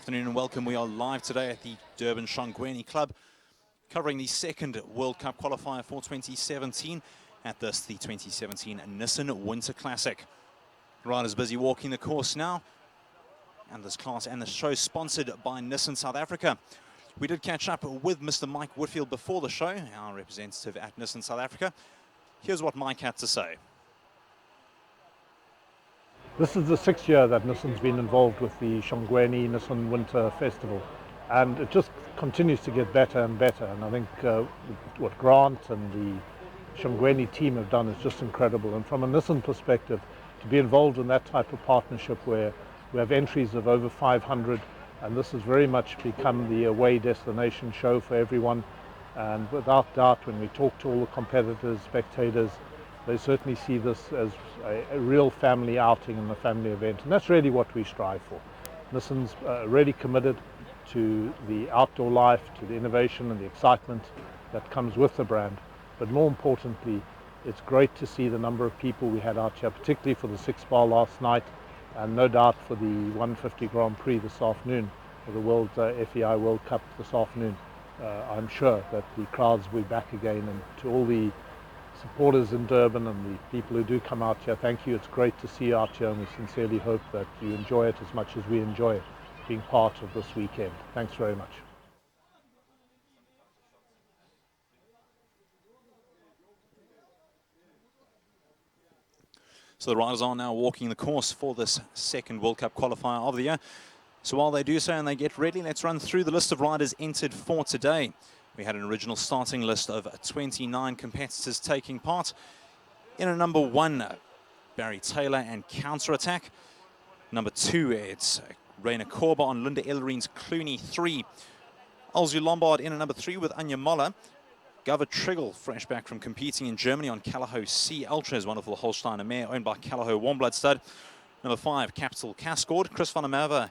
afternoon and welcome. We are live today at the Durban Shongweni Club, covering the second World Cup qualifier for 2017 at the 2017 Nissan Winter Classic. Riders busy walking the course now, and this class and the show sponsored by Nissan South Africa. We did catch up with Mr. Mike Whitfield before the show, our representative at Nissan South Africa. Here's what Mike had to say. This is the 6th year that Nissan's been involved with the Shongweni Nissan Winter Festival, and it just continues to get better and better. And I think what Grant and the Shongweni team have done is just incredible. And from a Nissan perspective, to be involved in that type of partnership where we have entries of over 500, and this has very much become the away destination show for everyone. And without doubt, when we talk to all the competitors, spectators, they certainly see this as a real family outing and a family event. And that's really what we strive for. Nissan's really committed to the outdoor life, to the innovation and the excitement that comes with the brand. But more importantly, it's great to see the number of people we had out here, particularly for the 6-bar last night, and no doubt for the 150 Grand Prix this afternoon, or the World FEI World Cup this afternoon. I'm sure that the crowds will be back again. And to all the supporters in Durban and the people who do come out here, thank you. It's great to see you out here, and we sincerely hope that you enjoy it as much as we enjoy it, being part of this weekend. Thanks very much. So the riders are now walking the course for this second World Cup qualifier of the year. So while they do so and they get ready, let's run through the list of riders entered for today. We had an original starting list of 29 competitors taking part. In a number 1, Barry Taylor and Counter Attack. Number 2, it's Rainer Korba on Linda Ellerine's Clooney 3. Alzu Lombard in a number 3 with Anya Moller. Gava Triggle, fresh back from competing in Germany on Callao C Ultra, is wonderful Holsteiner mare owned by Callao Warmblood Stud. Number 5, Capital Cascord, Chris van der Merwe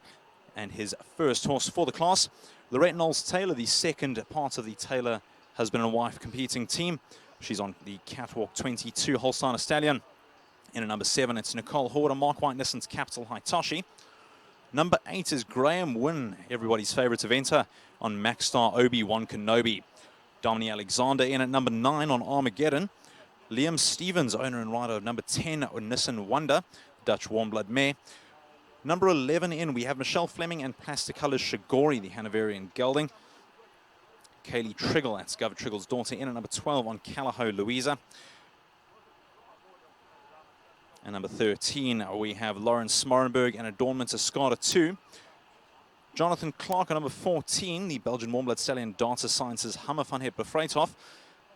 and his first horse for the class. Lorette Knowles Taylor, the second part of the Taylor husband and wife competing team. She's on the Catwalk 22 Holsteiner Stallion. In a number 7, it's Nicole Horder, Mark White Nissan's Capital Hitachi. Number 8 is Graham Wynn, everybody's favourite eventer, on Maxstar Obi-Wan Kenobi. Dominique Alexander in at number 9 on Armageddon. Liam Stevens, owner and rider of number 10 on Nissan Wonder, Dutch Warmblood mare. Number 11 in, we have Michelle Fleming and Plasticolor's Shigori, the Hanoverian gelding. Kaylee Triggle, that's Gov Triggle's daughter, in at number 12 on Callao Louisa. And number 13, we have Lauren Smorenberg and Adornment Escada 2. Jonathan Clark on number 14, the Belgian Warmblood Stallion Data Sciences Hummer van Het Bevreithof.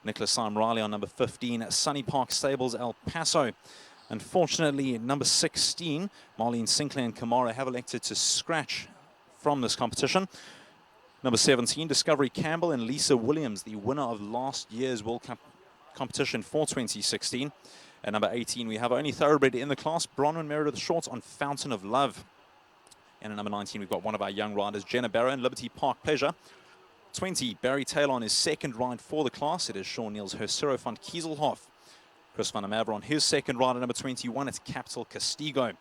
Nicholas Simon Riley on number 15, Sunny Park Stables El Paso. Unfortunately, number 16, Marlene Sinclair and Kamara have elected to scratch from this competition. Number 17, Discovery Campbell and Lisa Williams, the winner of last year's World Cup competition for 2016. At number 18, we have only thoroughbred in the class, Bronwyn Meredith Short on Fountain of Love. And at number 19, we've got one of our young riders, Jenna Barrow and Liberty Park Pleasure. 20, Barry Taylor on his second ride for the class. It is Sean Neal's Hersero van Kieselhof. Chris van der Merwe on his second ride at number 21, it's Capital Castigo.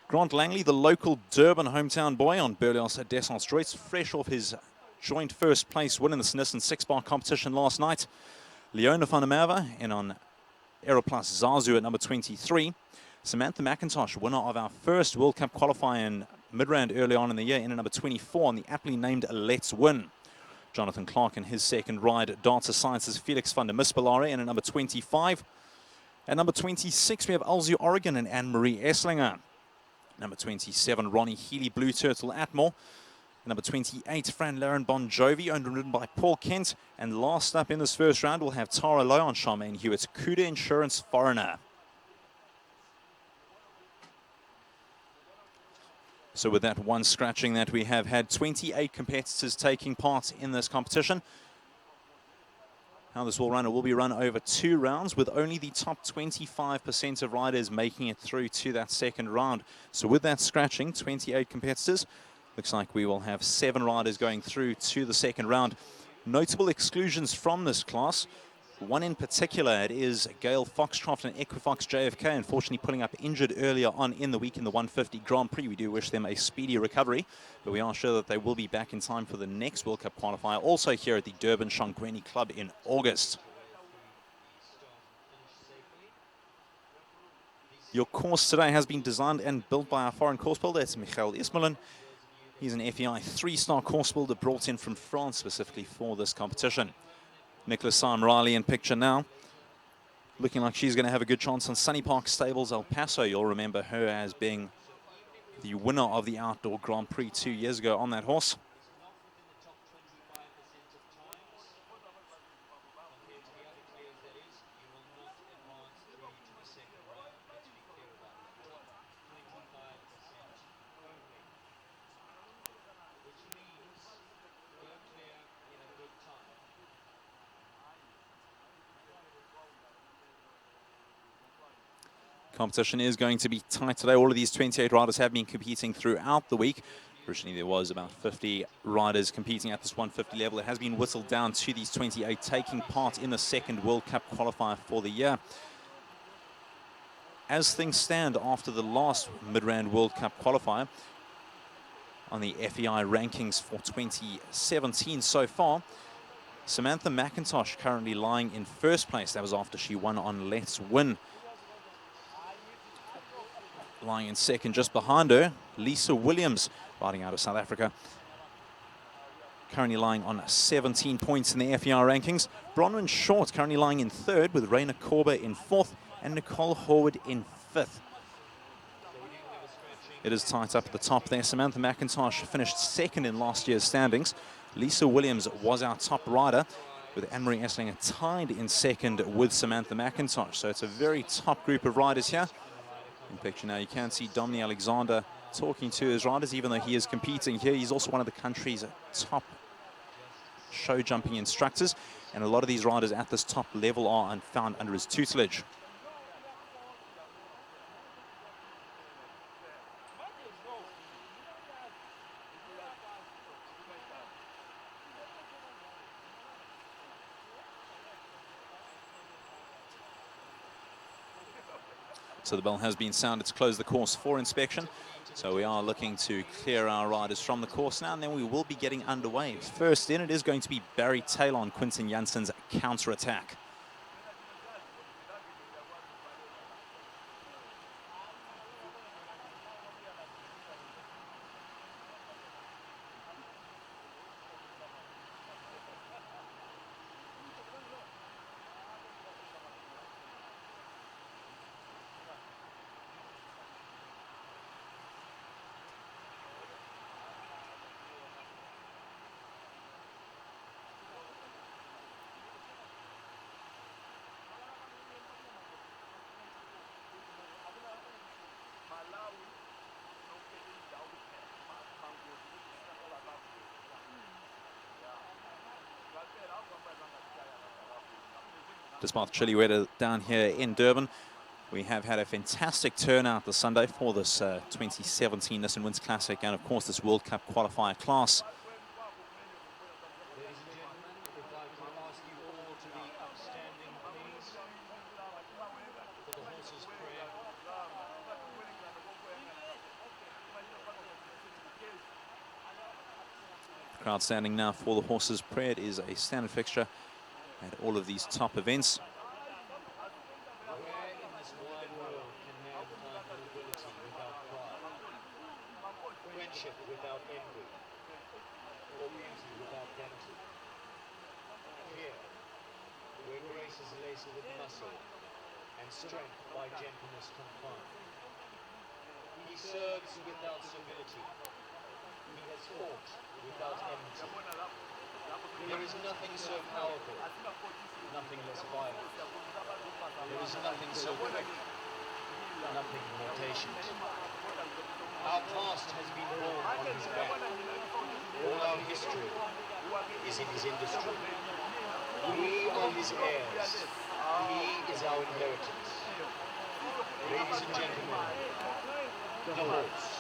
Grant Langley, the local Durban hometown boy on Berlioz Descent Droits, fresh off his joint first place win in the Nissan 6-bar competition last night. Leona van der Merwe in on Aeroplus Zazu at number 23. Samantha McIntosh, winner of our first World Cup qualifier in Midrand early on in the year, in at number 24 on the aptly named Let's Win. Jonathan Clark in his second ride, Data Sciences Felix van der Mispelare in at number 25. At number 26, we have Alzu Oregon and Anne-Marie Esslinger. Number 27, Ronnie Healy, Blue Turtle Atmore. Number 28, Fran Laren Bon Jovi, owned and ridden by Paul Kent. And last up in this first round, we'll have Tara Lowe on Charmaine Hewitt's Cuda Insurance Foreigner. So with that one scratching that we have had 28 competitors taking part in this competition. How this will run, it will be run over 2 rounds with only the top 25% of riders making it through to that second round. So with that scratching, 28 competitors, looks like we will have 7 riders going through to the second round. Notable exclusions from this class. One in particular, it is Gale Foxcroft and Equifox JFK, unfortunately pulling up injured earlier on in the week in the 150 Grand Prix. We do wish them a speedy recovery, but we are sure that they will be back in time for the next World Cup qualifier, also here at the Durban Shongweni Club in August. Your course today has been designed and built by our foreign course builder. It's Michael Ismelin. He's an FEI 3-star course builder brought in from France specifically for this competition. Nicholas Sam Riley in picture now. Looking like she's going to have a good chance on Sunny Park Stables, El Paso. You'll remember her as being the winner of the Outdoor Grand Prix 2 years ago on that horse. Competition is going to be tight today. All of these 28 riders have been competing throughout the week. Originally, there was about 50 riders competing at this 150 level. It has been whittled down to these 28 taking part in the second World Cup qualifier for the year. As things stand after the last Midrand World Cup qualifier, on the FEI rankings for 2017 so far, Samantha McIntosh currently lying in first place. That was after she won on Let's Win. Lying in second just behind her, Lisa Williams, riding out of South Africa. Currently lying on 17 points in the FEI rankings. Bronwyn Short currently lying in third, with Raina Korber in fourth and Nicole Horwood in fifth. It is tight up at the top there. Samantha McIntosh finished second in last year's standings. Lisa Williams was our top rider, with Anne-Marie Esslinger tied in second with Samantha McIntosh. So it's a very top group of riders here. In picture now, you can see Dominic Alexander talking to his riders, even though he is competing here. He's also one of the country's top show jumping instructors, and a lot of these riders at this top level are found under his tutelage. So the bell has been sounded to close the course for inspection. So we are looking to clear our riders from the course now, and then we will be getting underway. First in, it is going to be Barry Taylor on Quinton Janssen's counter-attack. Despite the chilly weather down here in Durban, we have had a fantastic turnout this Sunday for this 2017 Nissan Winter Classic and, of course, this World Cup qualifier class. Ladies and gentlemen, if I could ask you all to be upstanding, please, for the horse's prayer. Crowd standing now for the horse's prayer. It is a standard fixture at all of these top events. Where in this wide world can man find nobility without pride, friendship without envy, or beauty without vanity? Here, where grace is laced with muscle, and strength by gentleness confined. He serves without servility. He has fought without enmity. There is nothing so powerful, nothing less violent. There is nothing so quick, nothing more patient. Our past has been born on his back. All our history is in his industry. We are his heirs. He is our inheritance. Ladies and gentlemen, the horse.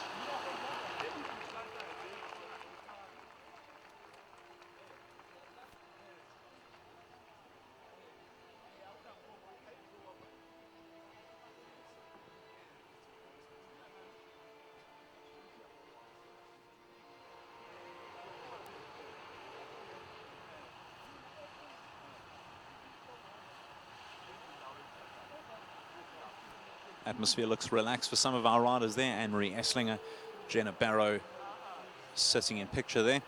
Atmosphere looks relaxed for some of our riders there. Anne-Marie Esslinger, Jenna Barrow sitting in picture there.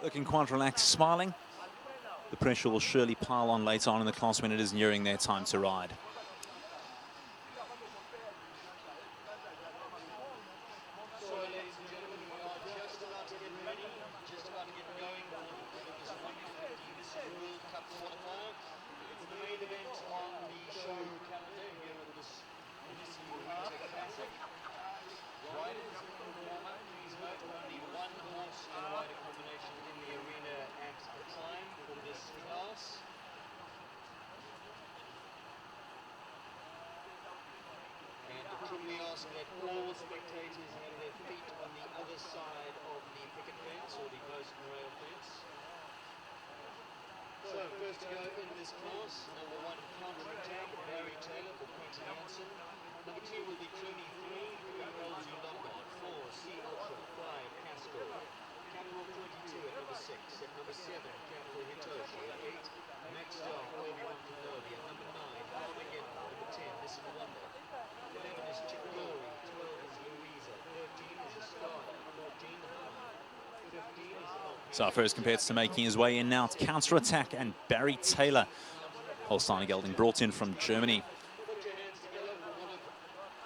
Looking quite relaxed, smiling. The pressure will surely pile on later on in the class when it is nearing their time to ride. So, ladies and gentlemen, we are just about to get ready, just about to get going for this 150 Nissan World Cup qualifier. It's the main event on the show calendar here at this Nissan Winter Classic. Riders in the warm-up, please note, only one horse and rider combination in the arena at a time for this class. And could we ask that all spectators have their feet on the other side of the picket fence or the post and rail fence? So first to go in this class, number 1 counter attack, Barry Taylor for Quentin Janssen. Number 2 will be Clooney 3, LG Lombard, 4 C Ultra, 5 Casco, Capital 22 at number 6, at number 7 Capital Hitoshi, at 8 Max Star, Obi-Wan Kenobi, at number 9 Armageddon, number 10 Nissan Wonder, 11 is Chick Glory, 12 is Louisa, 13 is Escada, 14 Hama, 15 is So our first competitor making his way in now to counter-attack, and Barry Taylor, Holstein Gelding, brought in from Germany. Put your hands together for one of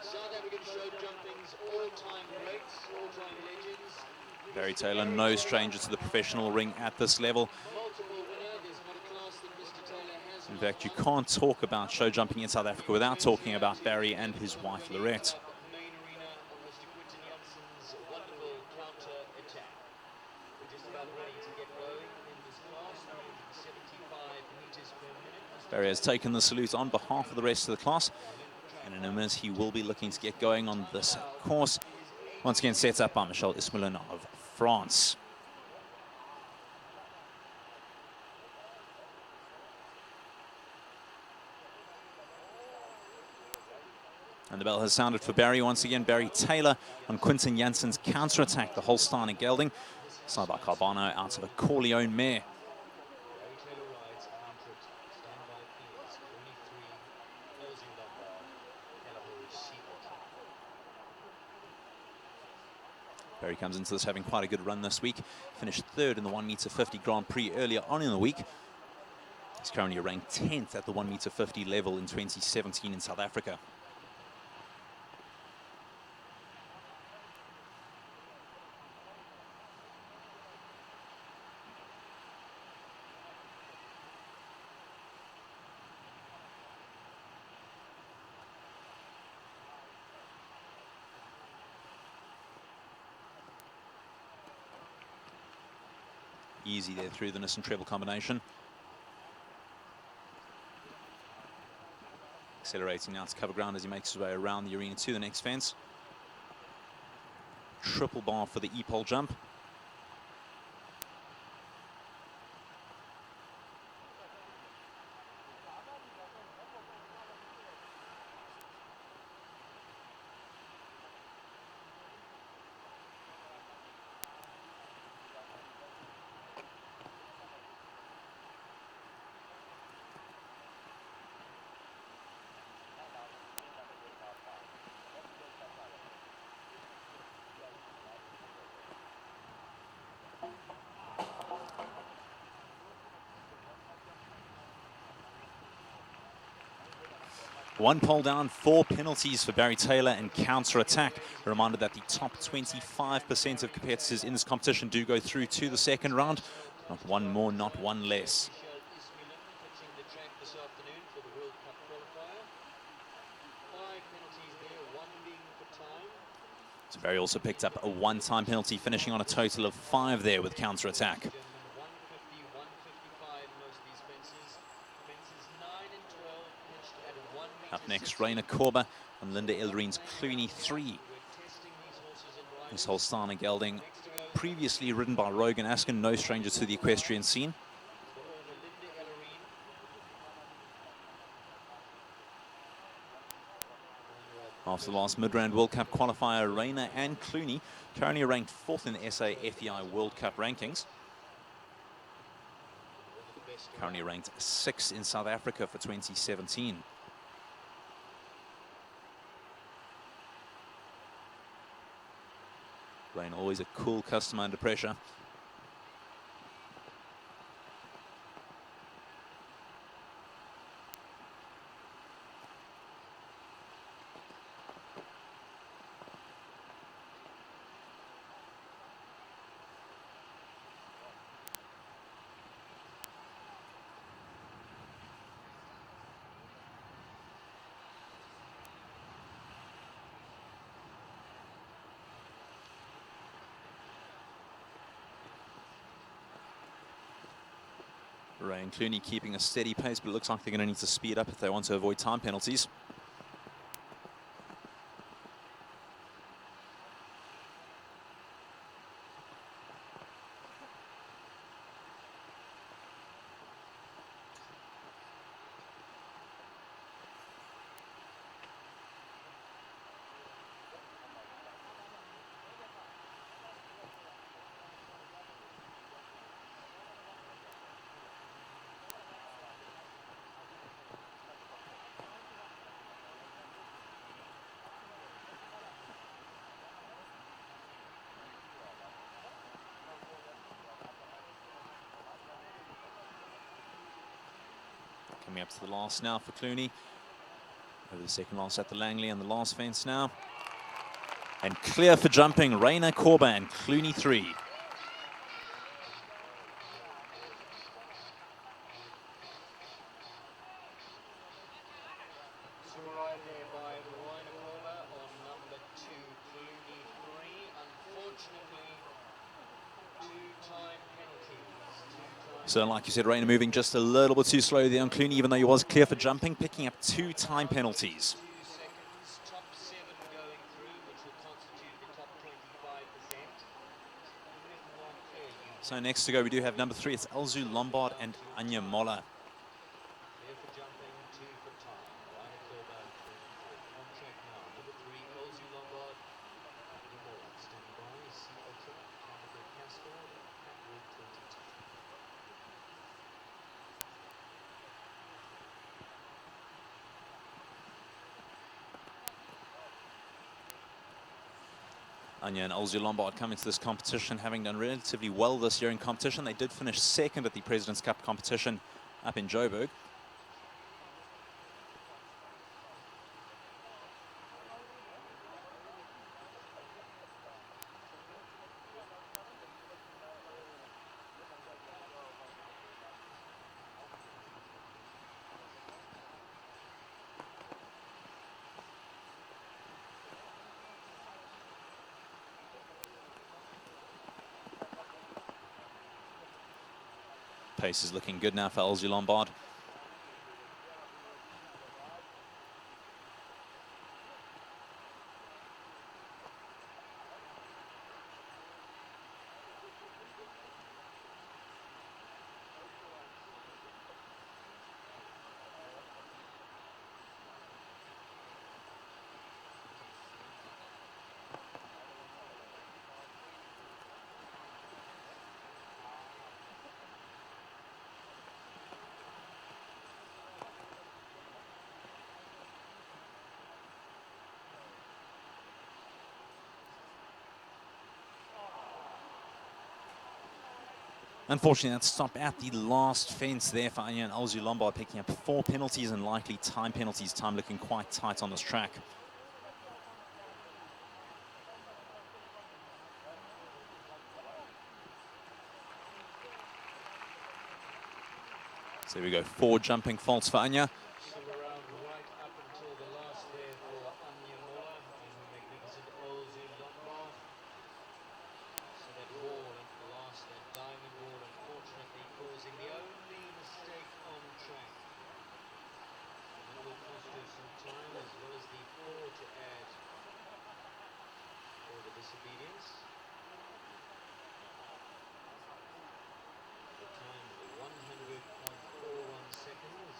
South African show jumping's all-time greats, all-time legends. Barry Taylor, no stranger to the professional ring at this level. Multiple winner, there's not a class that Mr. Taylor has In not fact, you won. can't talk about show jumping in South Africa without talking about Barry and his wife, Lorette. Main arena of Mr. Quentin Janssen's wonderful counter attack. We're just about ready to get going in this class, 375 meters per minute. Barry has taken the salute on behalf of the rest of the class, and in a minute he will be looking to get going on this course. Once again set up by Michel Ismoulin of France. And the bell has sounded for Barry. Once again, Barry Taylor on Quentin Janssen's counter-attack, the Holstein Gelding, side by Carbano out of a Corleone mare. Barry Taylor rides counter attack. Standby fields 23 LZ Lombard, Caliber C Ultra. Barry comes into this having quite a good run this week. Finished third in the 1m50 Grand Prix earlier on in the week. He's currently ranked 10th at the 1m50 level in 2017 in South Africa. Easy there through the Nissan treble combination. Accelerating now to cover ground as he makes his way around the arena to the next fence. Triple bar for the E-pole jump. One pole down, 4 penalties for Barry Taylor and counter-attack. A reminder that the top 25% of competitors in this competition do go through to the second round. Not one more, not one less. Michel Ismoulin pitching the track this afternoon for the World Cup qualifier. 5 penalties there, 1 being for time. So Barry also picked up a one-time penalty, finishing on a total of 5 there with counter-attack. Gentlemen, 150, 155 most of these fences. Fences 9 and 12 pitched at 1 meter. Up next, Rainer Korber on Linda Ellerine's Clooney 3. We're testing these horses in riding. This Holstein Gelding, previously ridden by Rogan Askin, no stranger to the equestrian scene. For owner Linda Ellerine. After the last Midrand World Cup qualifier, Rainer and Clooney currently ranked 4th in the SA FEI World Cup rankings. One of the best. Currently ranked 6th in South Africa for 2017. Rain, always a cool customer under pressure. Ray and Clooney keeping a steady pace, but it looks like they're going to need to speed up if they want to avoid time penalties. Coming up to the last now for Clooney. Over the second last at the Langley and the last fence now. And clear for jumping, Raina Corban, Clooney 3. So right there by Raina Corba on number 2, Clooney 3. Unfortunately, 2-time penalties. So like you said, Raina moving just a little bit too slow there on Clooney, even though he was clear for jumping, picking up 2 time penalties. 2 seconds, top 7 going through, which will constitute the top 25%. Even if one clear, you So next to go, we do have number 3. It's Elzu Lombard and Anya Molla. clear for jumping, 2 for time. Raina Corba, 23. On track now, number 3, Elzu Lombard. Anya Mola, standing by, C Ultra, Chemical Cascade, Catwalk 22. Anya and Elzu Lombard come into this competition having done relatively well this year in competition. They did finish second at the President's Cup competition up in Joburg. Pace is looking good now for Elzu Lombard. Unfortunately, that stopped at the last fence there for Anya and Elzu Lombard, picking up 4 penalties and likely time penalties. Time looking quite tight on this track. So here we go, 4 jumping faults for Anya. So around right up until the last there for Anya Mola and the magnificent Elzu Lombard. So that wall at the last, that diamond wall, unfortunately causing the only mistake on track. And that will cost her some time as well as the 4 to add for the disobedience. The time 100.41 seconds.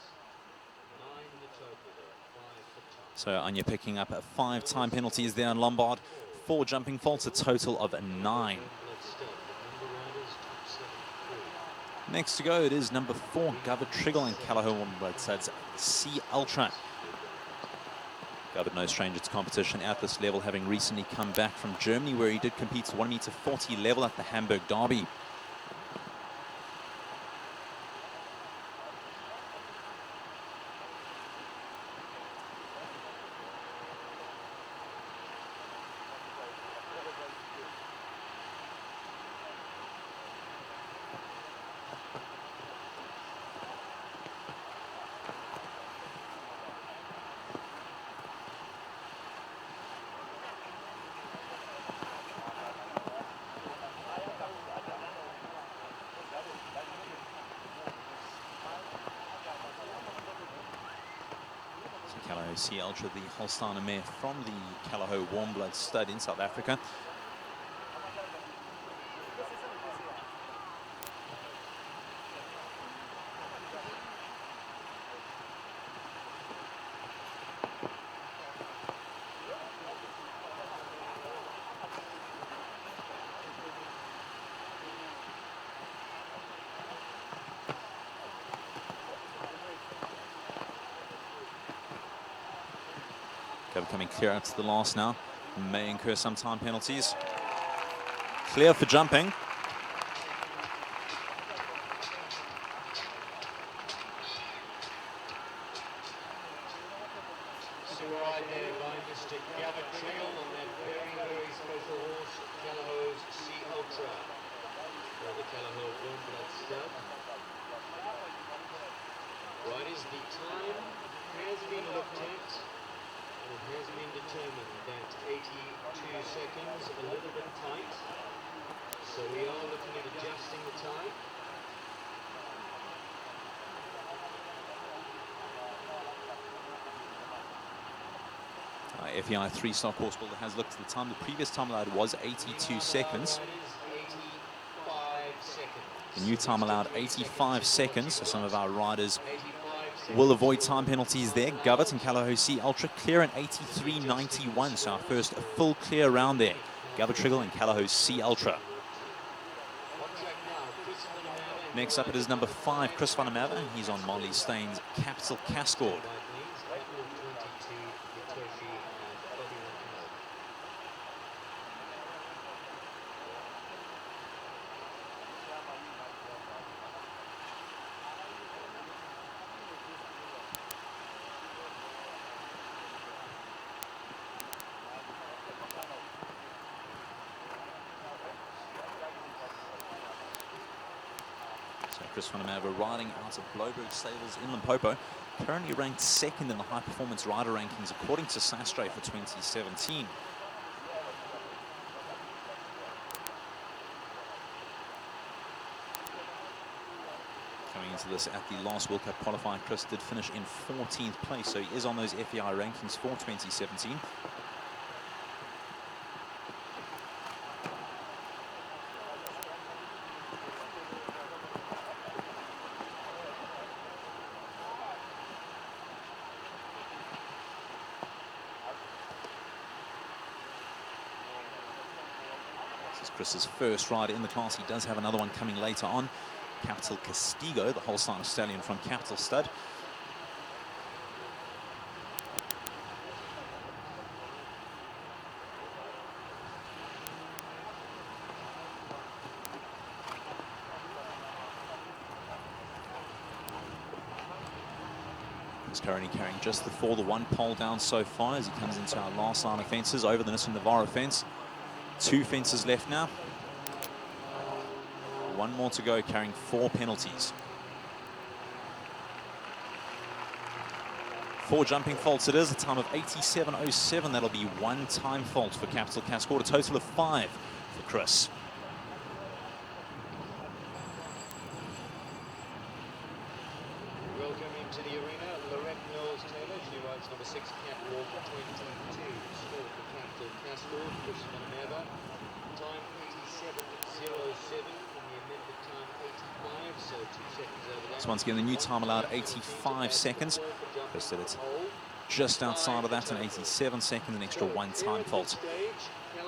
9 the total there, 5 for time. So Anya picking up 5 time penalties there on Lombard. 4 jumping faults, a total of 9. Let's start with number riders, top 7 3. Next to go, it is number 4, Gavin Triggle and Callaghan. That's C Ultra. Govert no stranger to competition at this level, having recently come back from Germany, where he did compete to 1m40 level at the Hamburg Derby. Calaho Sea Ultra, the Holsteiner mare from the Calaho Warm Blood stud in South Africa. Coming clear out to the last now. May incur some time penalties. Clear for jumping. So right there by Mr. Gavin Trail on that very, very special horse, Calaho's Sea Ultra. For the Calaho Warm Blood stud. Right as the time has been looked at. It has been determined that 82 seconds, a little bit tight. So we are looking at adjusting the time. FEI 3-star course builder has looked at the time. The previous time allowed was 82 seconds. The new time allowed 85 seconds, so some of our riders will avoid time penalties there. Govert and Calaho Sea Ultra clear in 83.91, so our first full clear round there. Govert Triggle and Calaho Sea Ultra. Next up it is number 5, Chris van der Merwe. He's on Molly Stein's Capital Cascord. Chris van der Merwe riding out of Bloberg Stables in Limpopo, currently ranked 2nd in the high performance rider rankings according to Sastre for 2017. Coming into this at the last World Cup qualifier, Chris did finish in 14th place, so he is on those FEI rankings for 2017. Chris's first ride in the class. He does have another one coming later on. Capital Castigo, the Holsteiner stallion from Capital Stud. He's currently carrying just the 1 pole down so far as he comes into our last line of fences over the Nissan Navara fence. 2 fences left now. 1 more to go, carrying 4 penalties. 4 jumping faults it is, a time of 87.07. That'll be 1 time fault for Capital Cascord, a total of 5 for Chris. Welcome into the arena, Lorette Knowles-Taylor. She rides number 6, Catwalk 22. Score for Capital Cascord, Chris van der Merwe. Time 87.07, and the amended time 85, so 2 seconds over that. So once again, the new time allowed 85 seconds. Chris said it's just outside of that, an 87 seconds, an extra 1 time fault.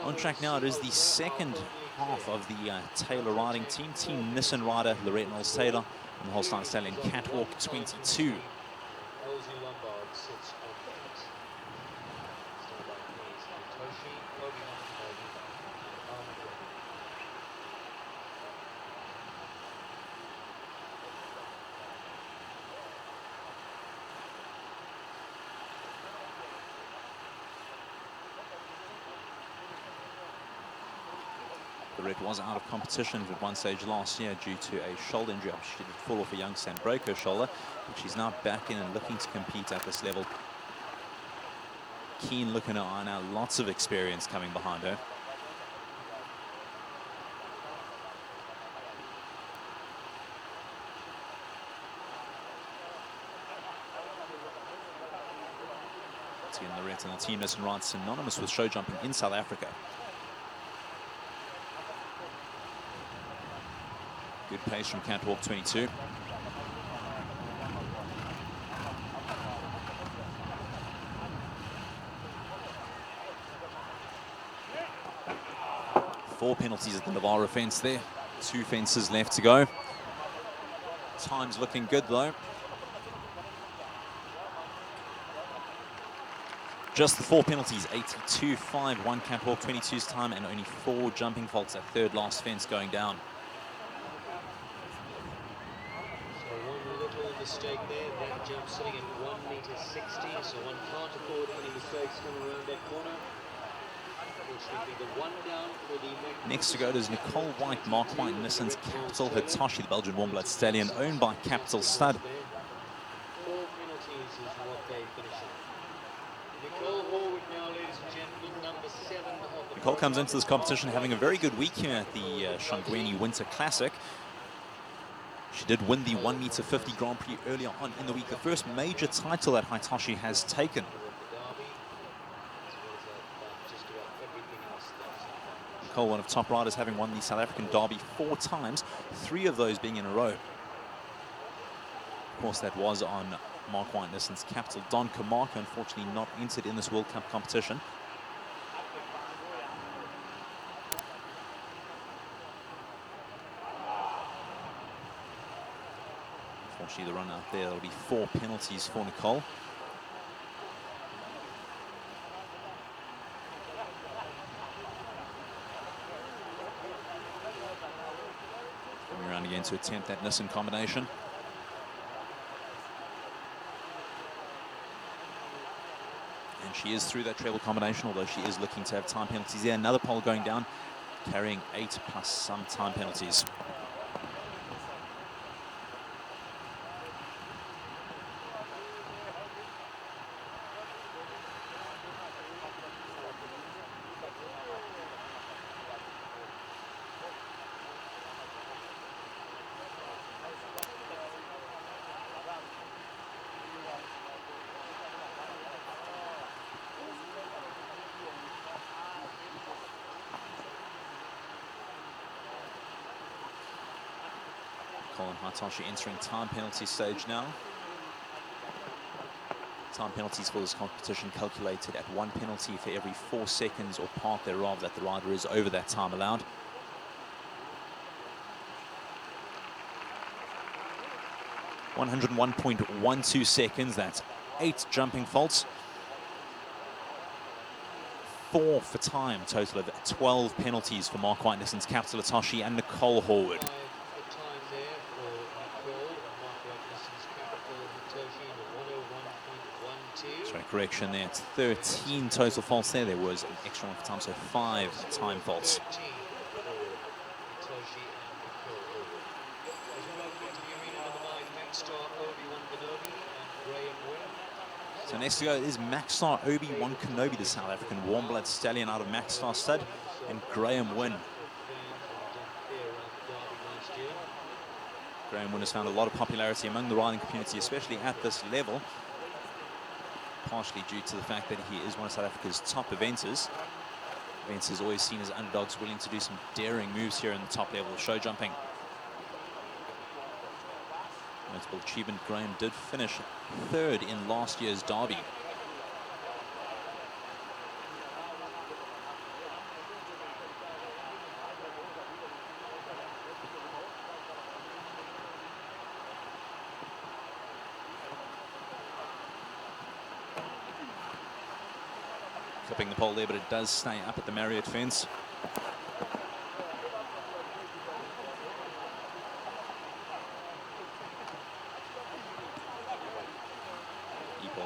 On track now, it is the second half of the Taylor riding team. Team Nissan rider Lorette Knowles-Taylor and the Holstein stallion Catwalk 22. Elsie Lombard sits on that. The Red was out of competition at one stage last year due to a shoulder injury. She did fall off a youngster and broke her shoulder, but she's now back in and looking to compete at this level. Keen look in her eye now, lots of experience coming behind her. In the red and the team Nissan rides synonymous with show jumping in South Africa. Good pace from Catwalk 22. Four penalties at the Navarra fence there. 2 fences left to go. Time's looking good though. Just the 4 penalties, 82.51 Catwalk 22's time, and only 4 jumping faults at third last fence going down. So one little mistake there, that jump sitting at 1.60 m, so one can't afford any mistakes coming around that corner. Which will be the one down for the next to go is Nicole White, Mark White, Nissan's Capital Hitachi, the Belgian warm-blood stallion, owned by Capital Stud. 4 penalties is what they finish on. Nicole Horwood now, ladies and gentlemen, number 7 of the Nicole comes into this competition having a very good week here at the Shongweni Winter Classic. She did win the 1m50 Grand Prix earlier on in the week, the first major title that Hitachi has taken. Nicole, one of top riders, having won the South African Derby 4 times, 3 of those being in a row. Of course, that was on Mark White Nissan's Capital. Don Camarco, unfortunately, not entered in this World Cup competition. Unfortunately, the run out there, there'll be 4 penalties for Nicole. Coming around again to attempt that Nissan combination. And she is through that treble combination, although she is looking to have time penalties there. Another pole going down, carrying 8 plus some time penalties. Hitachi entering time penalty stage now. Time penalties for this competition calculated at 1 penalty for every 4 seconds or part thereof that the rider is over that time allowed. .101.12 seconds, that's 8 jumping faults. 4 for time, total of 12 penalties for Mark White Nissan's Capital Hitachi and Nicole Horwood. Sorry, correction there, it's 13 total faults there. There was an extra one for time, so 5 time faults. So next to go is Maxstar Obi-Wan Kenobi, the South African warm-blood stallion out of Maxstar Stud, and Graham Wynn. Graham Wynn has found a lot of popularity among the riding community, especially at this level, partially due to the fact that he is one of South Africa's top eventers. Eventers always seen as underdogs, willing to do some daring moves here in the top level of show jumping. Notable achievement, Graham did finish 3rd in last year's Derby. Clipping the pole there, but it does stay up at the Marriott fence.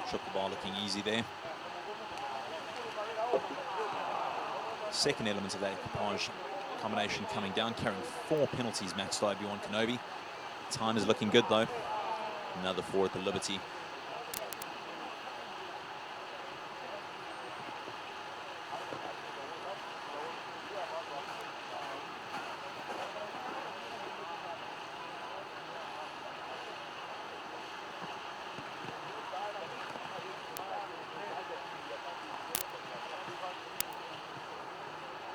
Triple bar looking easy there. Second element of that equipage combination coming down, carrying 4 penalties, maxed Obi-Wan Kenobi. Time is looking good, though. Another 4 at the Liberty.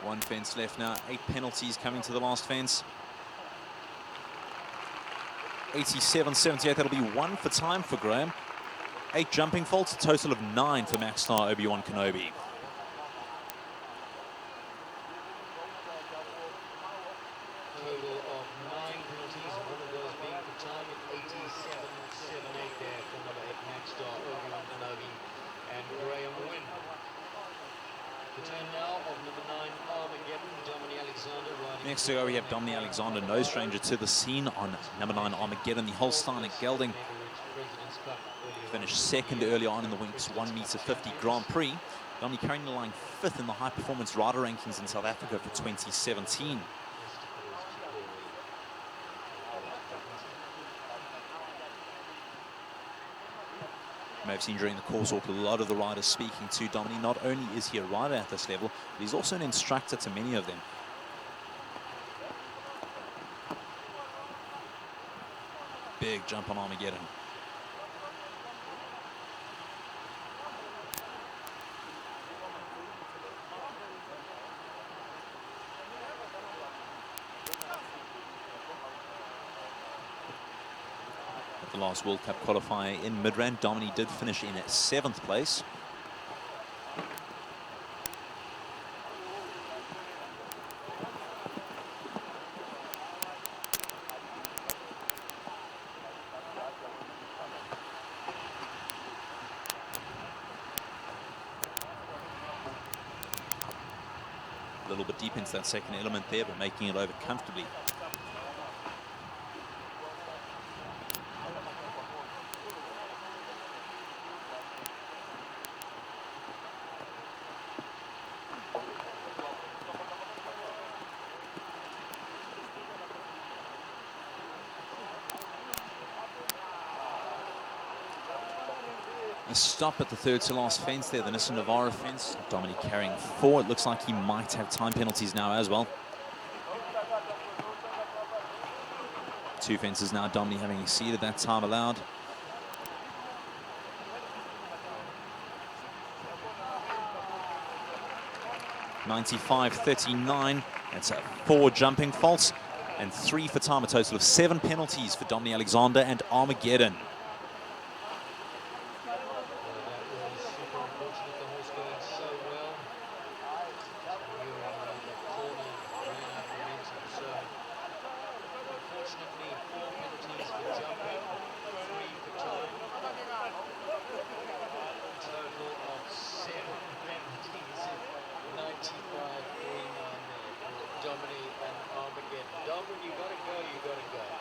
One fence left now, 8 penalties coming to the last fence. 87-78, that'll be 1 for time for Graham. 8 jumping faults, a total of 9 for Max Star Obi-Wan Kenobi. Total of 9 penalties, and one of those being for time at 87-78 there for number 8 Max Star Obi-Wan Kenobi and Graham win. The turn now of number 9 Armageddon, Dominic Alexander riding. Next to go, we have Dominic Alexander, no stranger to the scene on number 9 Armageddon, the Holstein at Gelding. Finished second early on in the Winx 1 meter 50 Grand Prix. Dominic currently lying 5th in the high performance rider rankings in South Africa for 2017. You may have seen during the course walk a lot of the riders speaking to Dominic. Not only is he a rider at this level, but he's also an instructor to many of them. Big jump on Armageddon. The last World Cup qualifier in Midrand, Dominic did finish in 7th place. A little bit deep into that second element there, but making it over comfortably. A stop at the third to last fence there, the Nissan Navara fence. Dominic carrying 4. It looks like he might have time penalties now as well. 2 fences now, Dominic having exceeded that time allowed. (95.39). That's 4 jumping faults and 3 for time, a total of 7 penalties for Dominic Alexander and Armageddon.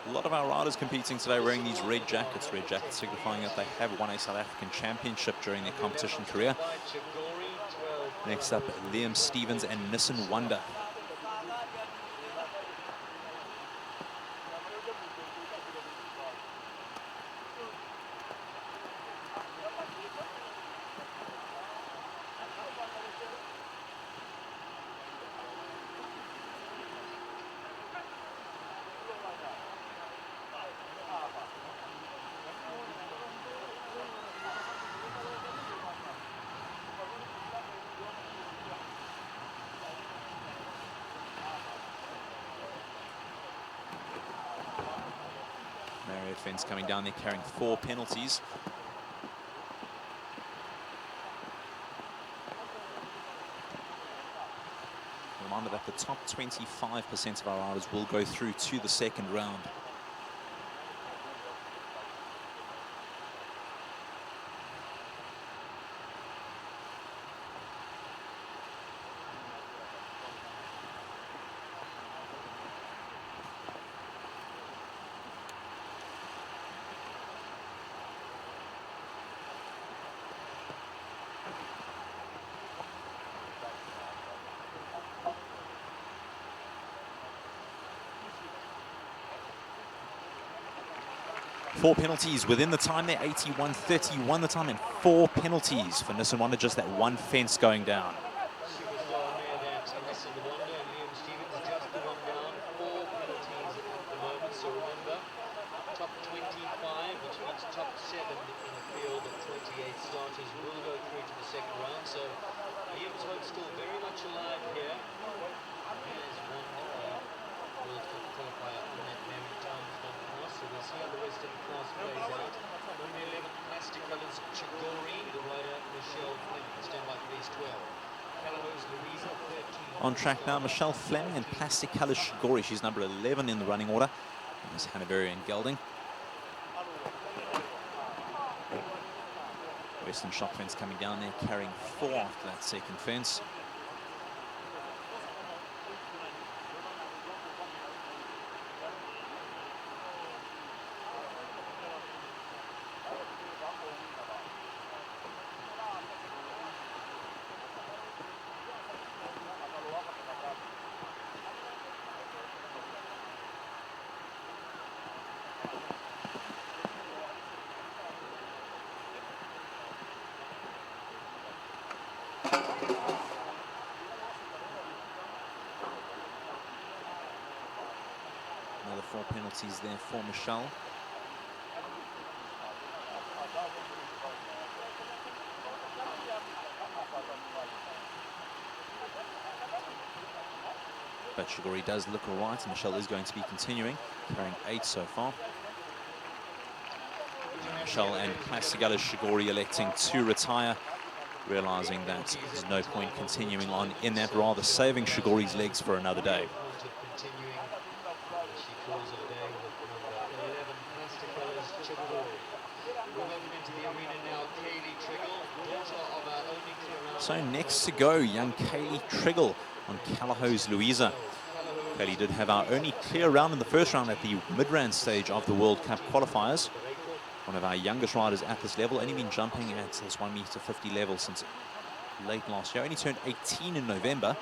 A lot of our riders competing today wearing these red jackets signifying that they have won a South African championship during their competition career. Next up, Liam Stevens and Nissan Wonder. Fence coming down there carrying 4 penalties. Reminder that the top 25% of our riders will go through to the second round. 4 penalties within the time there, 81.31 the time, and 4 penalties for Nissan Wonder, just that one fence going down. Superstar mare that Nissan Wonder and Liam Stevens just the one down. 4 penalties at the moment, so remember, top 25, which means top 7 in a field of 28 starters will go through to the second round. So Liam's hope's still very much alive here. He has won World Cup qualifier on that mare in times gone past, so we'll see how the rest of the class plays out. Number 11, Plastic Colours Chigori, the rider Michelle Fleming, stand by for these 12. Callaway's Louisa, 13. On track now, Michelle Fleming and Plastic Colours Shigori. She's number 11 in the running order. There's Hannaberry and Gelding. Western Shock Fence coming down there, carrying 4 after that second fence. Another 4 penalties there for Michelle. But Shigori does look all right, and Michelle is going to be continuing, carrying 8 so far. Michelle and Plastic Colours Shigori electing to retire, realizing that there's no point continuing on in that, rather saving Shigori's legs for another day. So next to go, young Kaylee Triggle on Callahow's Louisa. Kaylee did have our only clear round in the first round at the mid-round stage of the World Cup qualifiers. One of our youngest riders at this level, only been jumping at this 1m50 level since late last year. Only turned 18 in November.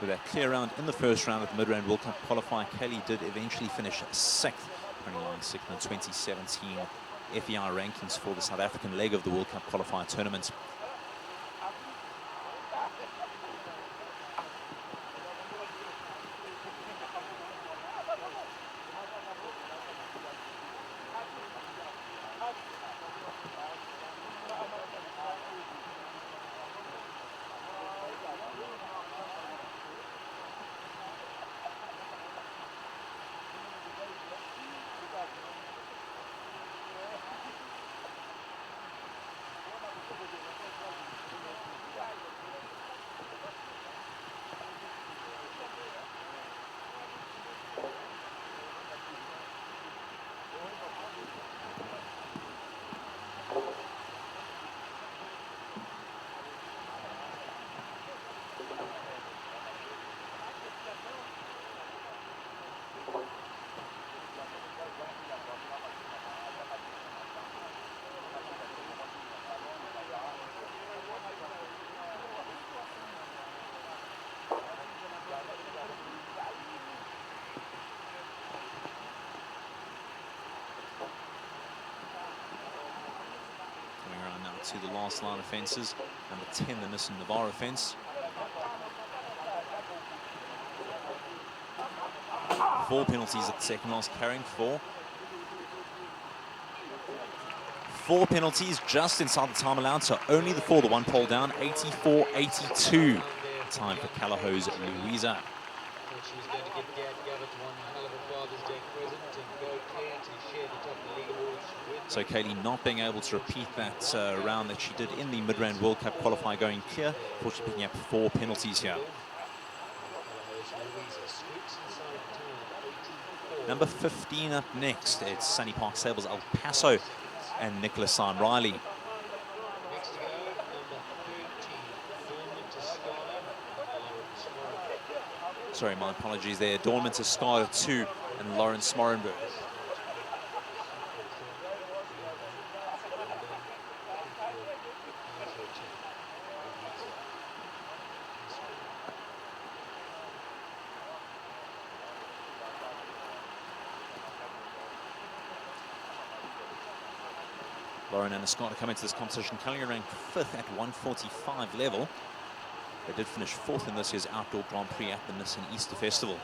With that clear round in the first round of the mid-round World Cup qualifier, Kaylee did eventually finish 6th, only lying 6th in the 2017 FEI rankings for the South African leg of the World Cup qualifier tournament. To the last line of fences, number 10, the Nissan Navara fence. 4 penalties at the second last, carrying 4. 4 penalties just inside the time allowed, so only the 4, the one pole down, 84.82. Time for Callahow's Louisa. She was going to give Garrett one hell of a Father's Day present and go clear to share the top of the leaderboards with. So Kaylee not being able to repeat that round that she did in the mid-round World Cup qualifier going clear, fortunately picking up 4 penalties here. Number 15 up next, it's Sunny Park Stables El Paso and Nicholas San Riley. Next to go, number 13, Sorry, my apologies there. Dawnman Toscada 2 and Lawrence Morenberg. Lauren and Escada come into this competition currently ranked 5th at 145 level. They did finish 4th in this year's Outdoor Grand Prix at the Nissan Easter Festival.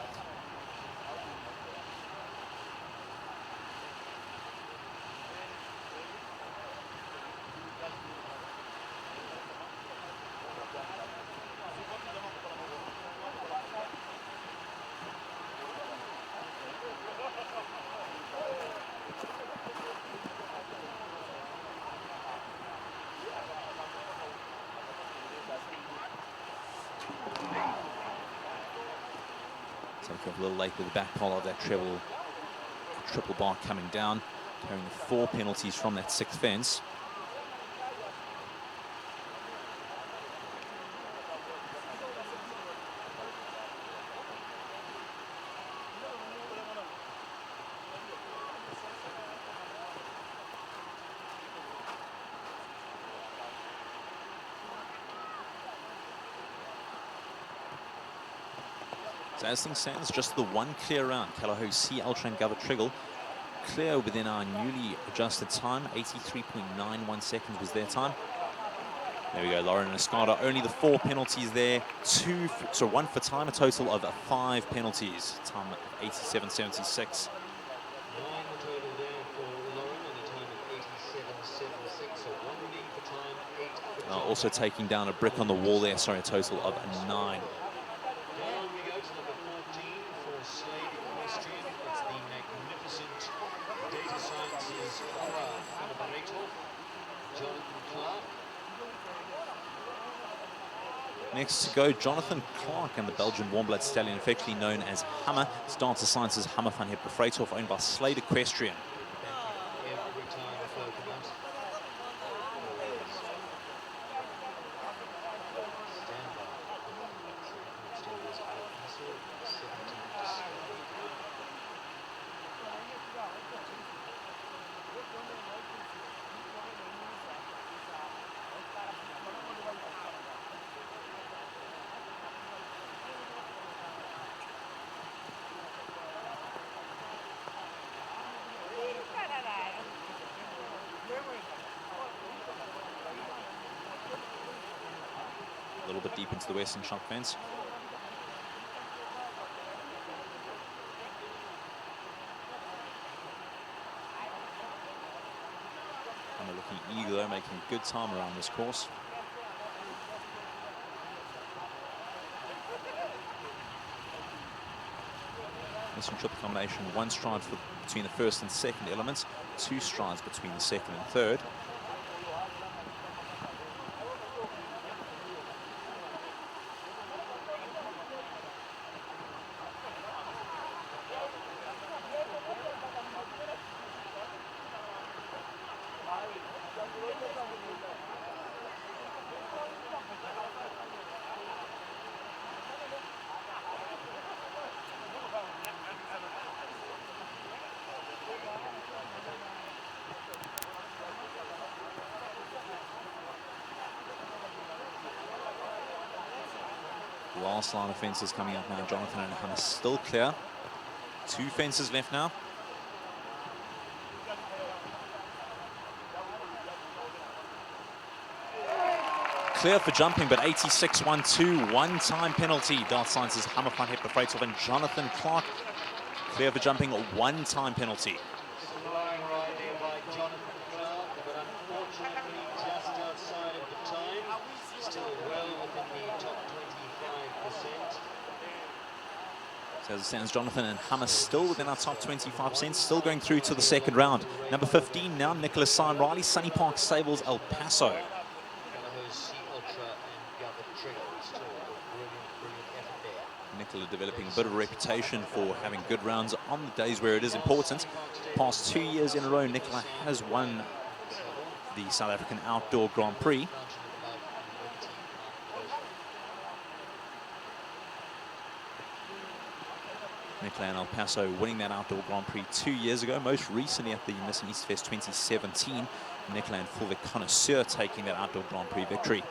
Something a little late with the back pole of that triple bar coming down, carrying 4 penalties from that 6th fence. So as things stand, it's just the one clear round. Callahoo Sea Ultra and Govert Triggle clear within our newly adjusted time. 83.91 seconds was their time. There we go, Lauren and Escada. Only the 4 penalties there. 1 for time, a total of 5 penalties. Time of 87.76. 9 the total there for Lauren and a time of 87.76. So 1 lead for time, 8 for time. Also taking down a brick on the wall there. Sorry, a total of 9. Down we go to number 14 for Slade Equestrian. It's the magnificent data sciences Collaborator, Jonathan Clark. Next to go, Jonathan Clark and the Belgian warm-blood stallion, affectionately known as Hammer. Data Sciences Hammer van het Bevreithof, owned by Slade Equestrian. Every time a flow comes. Stand by. Still is Alfonso, 17 to 7. A little bit deep into the western shot fence. Hammer looking eager though, making good time around this course. This one triple combination, 1 stride between the first and second elements, 2 strides between the second and third. Last line of fences coming up now. Jonathan and Hammer still clear. 2 fences left now. Clear for jumping, but 86.12, 1-time penalty. Dart Sciences Hammer van het Bevreithof and Jonathan Clark clear for jumping, 1-time penalty. Flying right there by Jonathan Clark, but unfortunately just outside of the time. Still well within the top 25%. So as it stands, Jonathan and Hammer still within our top 25%, still going through to the second round. Number 15 now, Nicholas Sign Riley, Sunny Park Stables, El Paso. Callahoo Sea Ultra and Govert Triggle. Still a brilliant effort there. Nicola developing a bit of a reputation for having good rounds on the days where it is important. Past 2 years in a row, Nicola has won the South African Outdoor Grand Prix. Nicola and El Paso winning that Outdoor Grand Prix 2 years ago, most recently at the Nissan East Fest 2017. Nicola and Fulvic Connoisseur taking that Outdoor Grand Prix victory.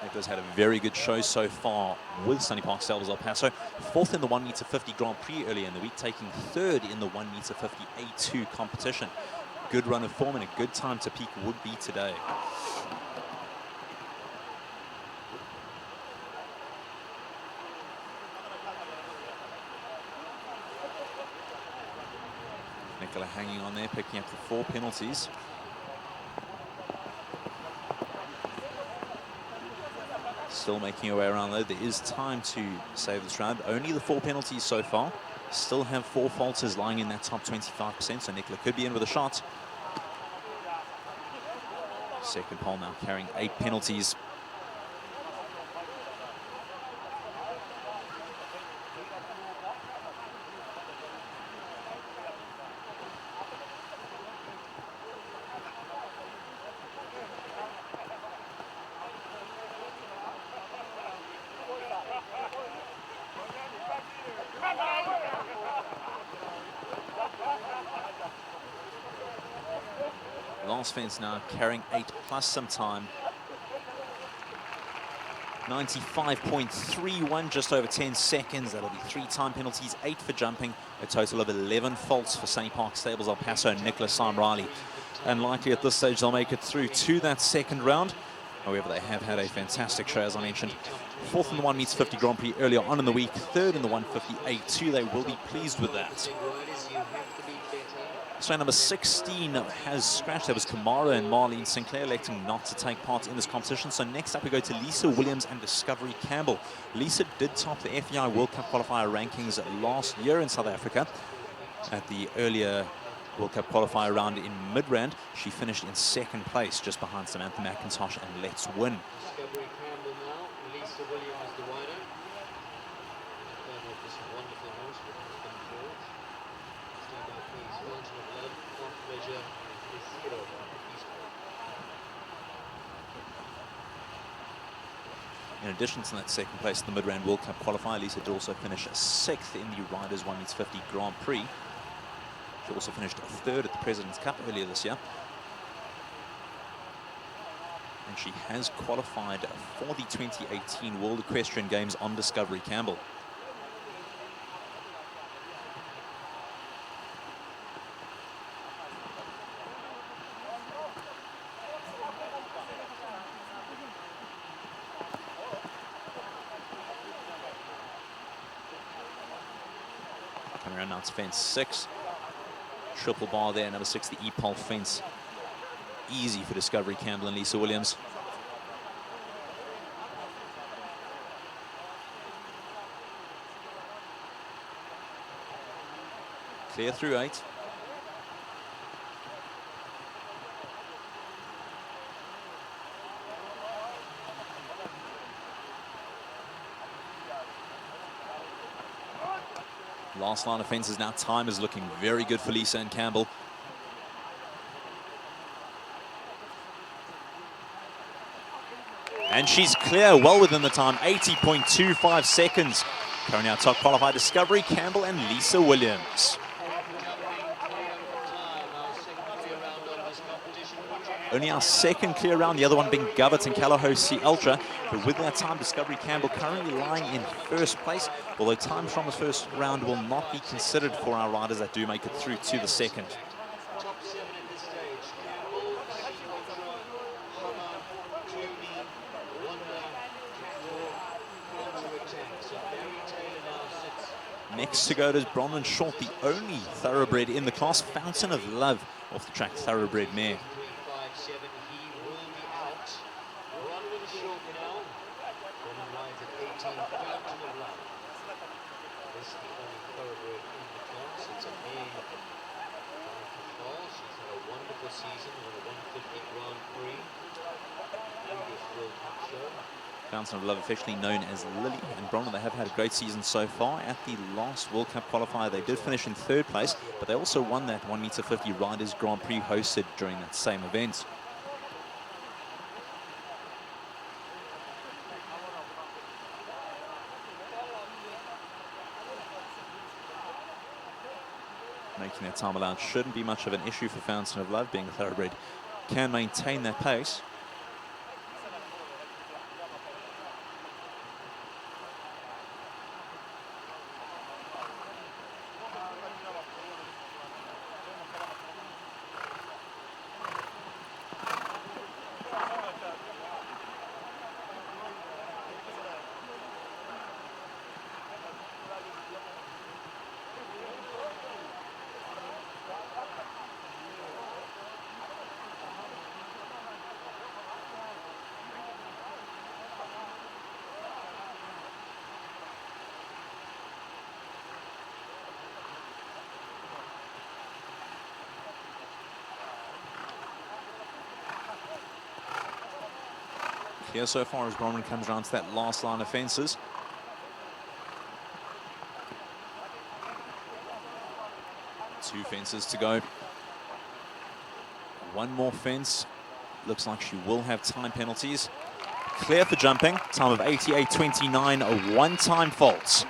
Nicola's had a very good show so far with Sunny Park Stables El Paso. 4th in the 1 meter 50 Grand Prix earlier in the week, taking 3rd in the 1 meter 50 A2 competition. Good run of form and a good time to peak would be today. Nicola hanging on there, picking up the 4 penalties. Still making her way around though. There is time to save this round. Only the 4 penalties so far. Still have 4 falters lying in that top 25%, so Nicola could be in with a shot. Second pole now carrying 8 penalties. Last fence now carrying 8 plus some time. 95.31, just over 10 seconds. That'll be 3 time penalties, 8 for jumping, a total of 11 faults for Sunny Park Stables El Paso and Nicola Riley. And likely at this stage they'll make it through to that second round. However, they have had a fantastic show, as I mentioned. 4th in the 1 meter 50 Grand Prix earlier on in the week, 3rd in the 150 A2. They will be pleased with that. So number 16 has scratched. That was Kamara and Marlene Sinclair electing not to take part in this competition. So next up we go to Lisa Williams and Discovery Campbell. Lisa did top the FEI World Cup qualifier rankings last year in South Africa. At the earlier World Cup qualifier round in Midrand, she finished in 2nd place, just behind Samantha McIntosh and Let's Win. Discovery Campbell now, Lisa Williams the winner. And with this wonderful horse with Husband George. Stand out please, Fountain of Love, Not Pleasure, is 0 from Eastwood. In addition to that 2nd place in the Midrand World Cup qualifier, Lisa did also finish 6th in the Riders 1 meter 50 Grand Prix. She also finished 3rd at the President's Cup earlier this year. And she has qualified for the 2018 World Equestrian Games on Discovery Campbell. Coming around now to fence 6. Triple bar there, number 6, the E-pole fence. Easy for Discovery Campbell and Lisa Williams. Clear through 8. Last line of fences now. Time is looking very good for Lisa and Campbell. And she's clear, well within the time, 80.25 seconds. Currently our top qualified Discovery Campbell and Lisa Williams. Only our 2nd clear round, the other one being Govert and Kalahari Ultra. But with that time, Discovery Campbell currently lying in 1st place, although time from the 1st round will not be considered for our riders that do make it through to the 2nd. Top 7 at this stage. Campbell, Ultra, Hummer, Tooney, Wonder, Cattle, on to attack. So Mary Taylor now sits. Next to go is Bronwyn Short, the only thoroughbred in the class. Fountain of Love, off the track thoroughbred mare. 357, he will be out. Run with a short now. Woman rides at 18, Fountain of Love. This is the only thoroughbred in the class. It's a mare. She's had a wonderful season with a 150 Grand Prix. Previous World Cup show. Fountain of Love, officially known as Lily and Bronwyn. They have had a great season so far. At the last World Cup qualifier, they did finish in 3rd place, but they also won that 1 meter 50 Riders Grand Prix hosted during that same event. Making that time allowed shouldn't be much of an issue for Fountain of Love, being a thoroughbred. Can maintain that pace. Clear so far as Bronwyn comes around to that last line of fences. Two fences to go. One more fence. Looks like she will have time penalties. Clear for jumping. Time of 88.29, a one-time fault.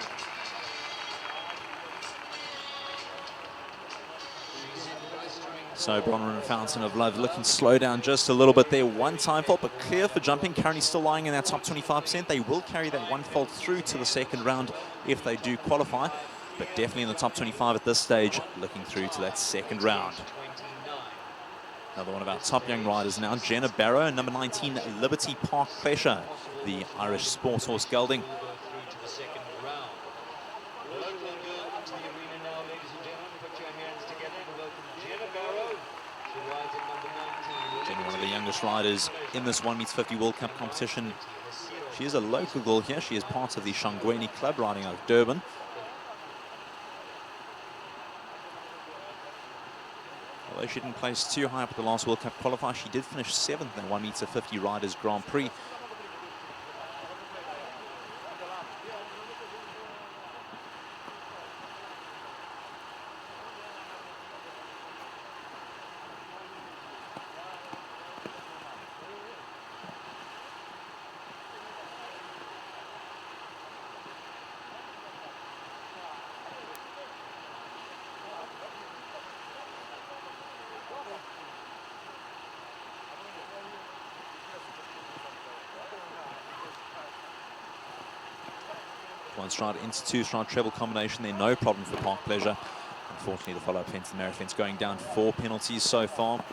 So Bronwyn and Fountain of Love looking slow down just a little bit there. One-time fault, but clear for jumping. Currently still lying in that top 25%. They will carry that one fault through to the second round if they do qualify. But definitely in the top 25 at this stage, looking through to that second round. Another one of our top young riders now, Jenna Barrow, number 19, Liberty Park Pleasure, the Irish sports horse gelding. Jenna, one of the youngest riders in this 1m50 World Cup competition. She is a local girl here. She is part of the Shongweni club riding out of Durban. Although she didn't place too high up at the last World Cup qualifier, she did finish 7th in the 1m50 Riders Grand Prix. One stride into two stride treble combination there, no problem for Park Pleasure. Unfortunately, the follow-up fence, the mirror fence, going down 4 penalties so far.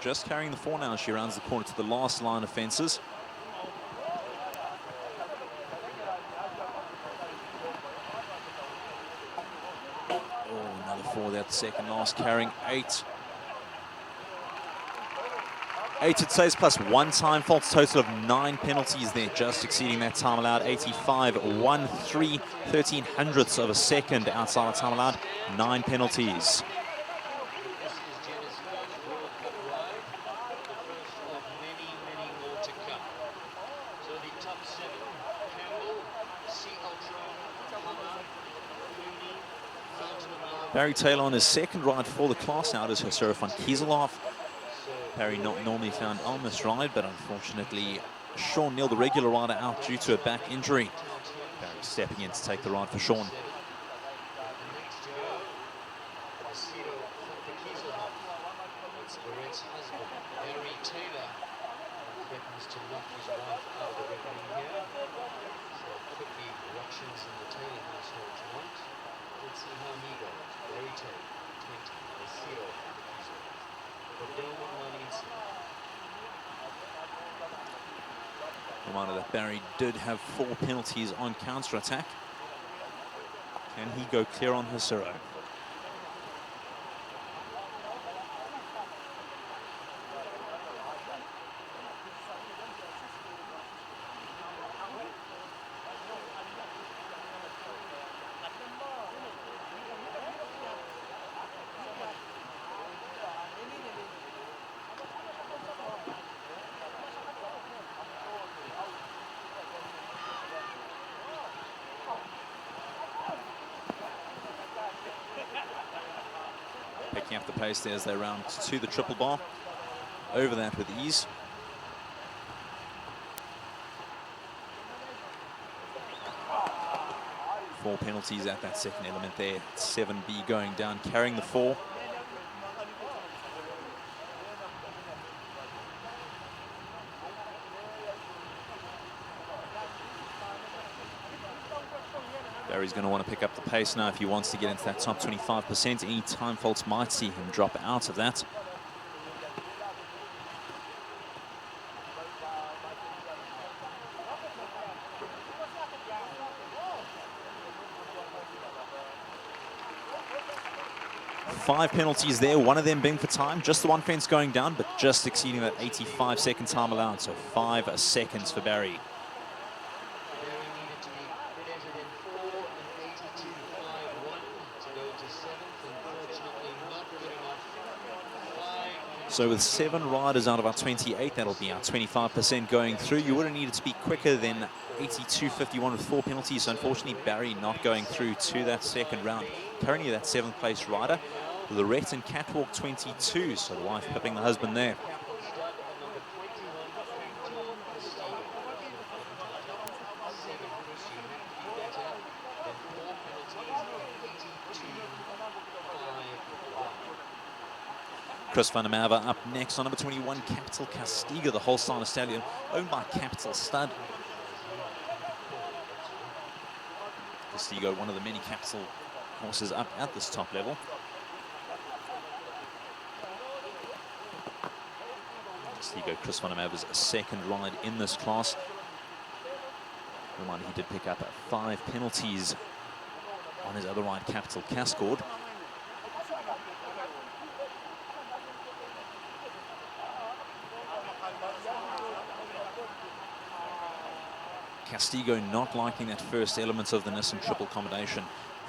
Just carrying the 4 now as she rounds the corner to the last line of fences. Oh, another 4 there at the second last, carrying 8. 8 it says, plus 1 time fault, total of 9 penalties there, just exceeding that time allowed. 85.13, 1300ths of a second outside of time allowed, 9 penalties. Barry Taylor on his second ride for the class now. It is Husera van Kieselhoff. Barry not normally found on this ride, but unfortunately Sean Neal, the regular rider, out due to a back injury. Barry stepping in to take the ride for Sean. Reminder that Barry did have 4 penalties on counter-attack. Can he go clear on Husera? Picking up the pace there as they round to the triple bar. Over that with ease. Four penalties at that second element there. 7B going down, carrying the 4. Barry's going to want to pick up the pace now if he wants to get into that top 25%. Any time faults might see him drop out of that. 5 penalties there, one of them being for time. Just the one fence going down, but just exceeding that 85-second time allowed. So 5 seconds for Barry. Barry needed to be credited in 4 and 82.51 to go to 7th. Unfortunately, not good enough. 5 So with 7 riders out of our 28, that'll be our 25% going through. You would have needed to be quicker than 82.51 with 4 penalties. So unfortunately, Barry not going through to that second round. Currently that 7th place rider, Lorette and Catwalk 22. So the wife pipping the husband there. capital stud and number 21, 14 Castillo. 7 Chris, you have to be better than 4 penalties and 82.51. Chris van der Merwe up next on number 21, Capital Castiga, the Holstein stallion, owned by Capital Stud. Castigo, one of the many Capital horses up at this top level. Castigo, Chris van der Merwe's second ride in this class. Reminder, he did pick up 5 penalties on his other ride, Capital Cascord. Castigo not liking that first element of the Nissan triple combination.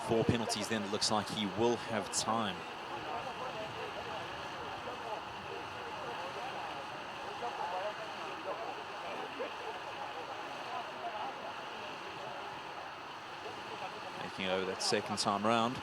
4 penalties then, it looks like he will have time. Making over that second time round.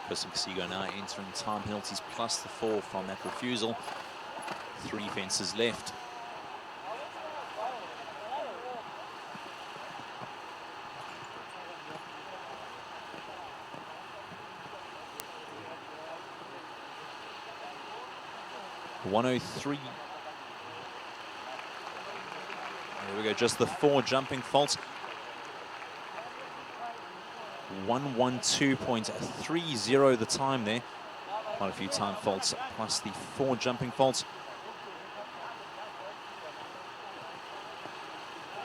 Chris and Castigo now entering time penalties plus the 4 from that refusal. 3 fences left. .103. There we go, just the 4 jumping faults. 112.30 the time there. Quite a few time faults plus the 4 jumping faults.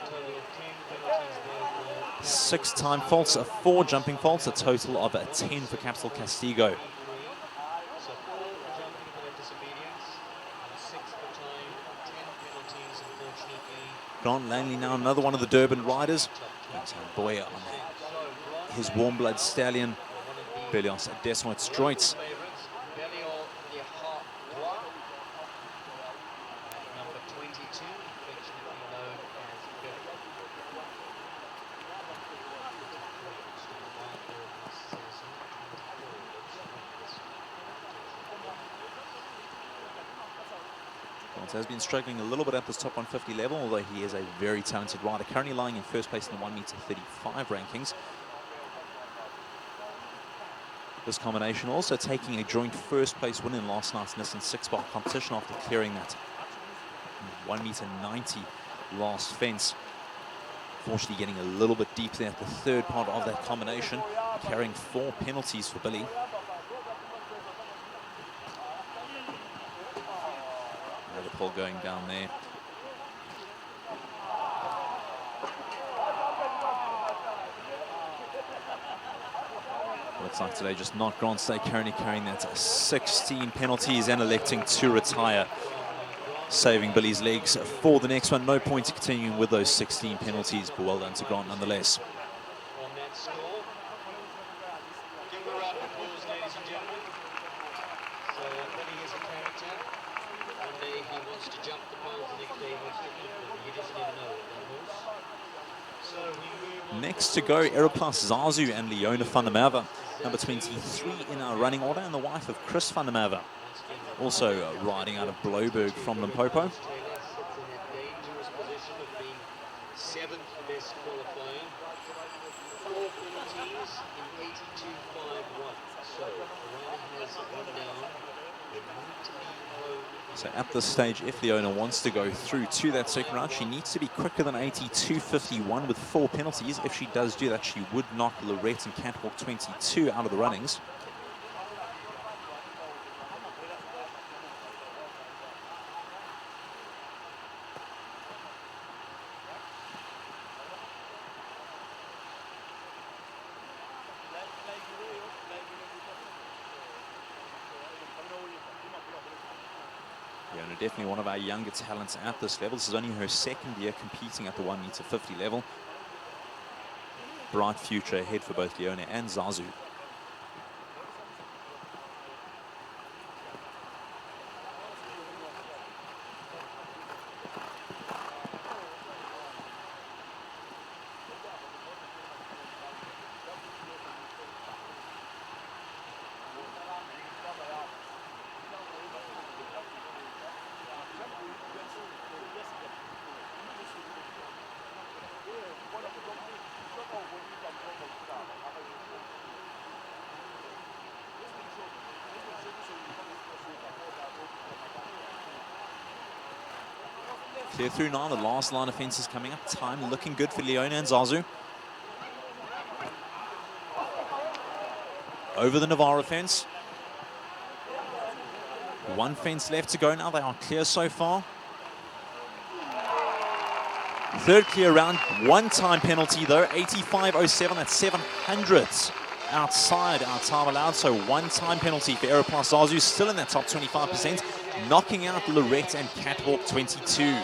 Total of 10 penalties there. 6 time faults, 4 jumping faults, a total of 10 for Capital Castigo. So 4 jumping for that disobedience, and 6 for time, 10 penalties, unfortunately. Grant Langley now another one of the Durban riders. Boy on his warm blood stallion, Berlios Desmoit Stroits. Number 22, affectionately known as Billy. Grant has been struggling a little bit at this top 150 level, although he is a very talented rider, currently lying in first place in the 1m35 rankings. This combination also taking a joint first place win in last night's Nissan 6-bar competition after clearing that 1m90 last fence. Fortunately getting a little bit deep there at the third part of that combination, carrying 4 penalties for Billy. Another pull going down there. Looks like today just not Grant Stay currently carrying that 16 penalties and electing to retire, saving Billy's legs for the next one. No point to continuing with those 16 penalties, but well done to Grant nonetheless. On that score, give him a round of applause, ladies and gentlemen. So Billy is a character. One day he wants to jump the pole, the next day he wants to eat them. You just never know with that horse. So we move on. Next to go, Aeroplus Zazu and Leona van der Merwe, number 23 in our running order, and the wife of Chris van der Merwe, also riding out of Bloberg from Limpopo. Taylor sits in that dangerous position of being 7th best qualifier. in 82.51. So Ryan has one down. They need to be home. So at this stage, if Leona wants to go through to that second round, she needs to be quicker than 82.51 with 4 penalties. If she does do that, she would knock Lorette and Catwalk 22 out of the runnings. Leona, definitely one of our younger talents at this level. This is only her second year competing at the 1m50 level. Bright future ahead for both Leona and Zazu. Clear through now, the last line of fences coming up. Time looking good for Leona and Zazu. Over the Navarra fence. One fence left to go now. They are clear so far. Third clear round, one time penalty though, 85.07, that's 700ths outside our time allowed. So one time penalty for Aeroplast. Zazu still in that top 25%, knocking out Lorette and Catwalk 22.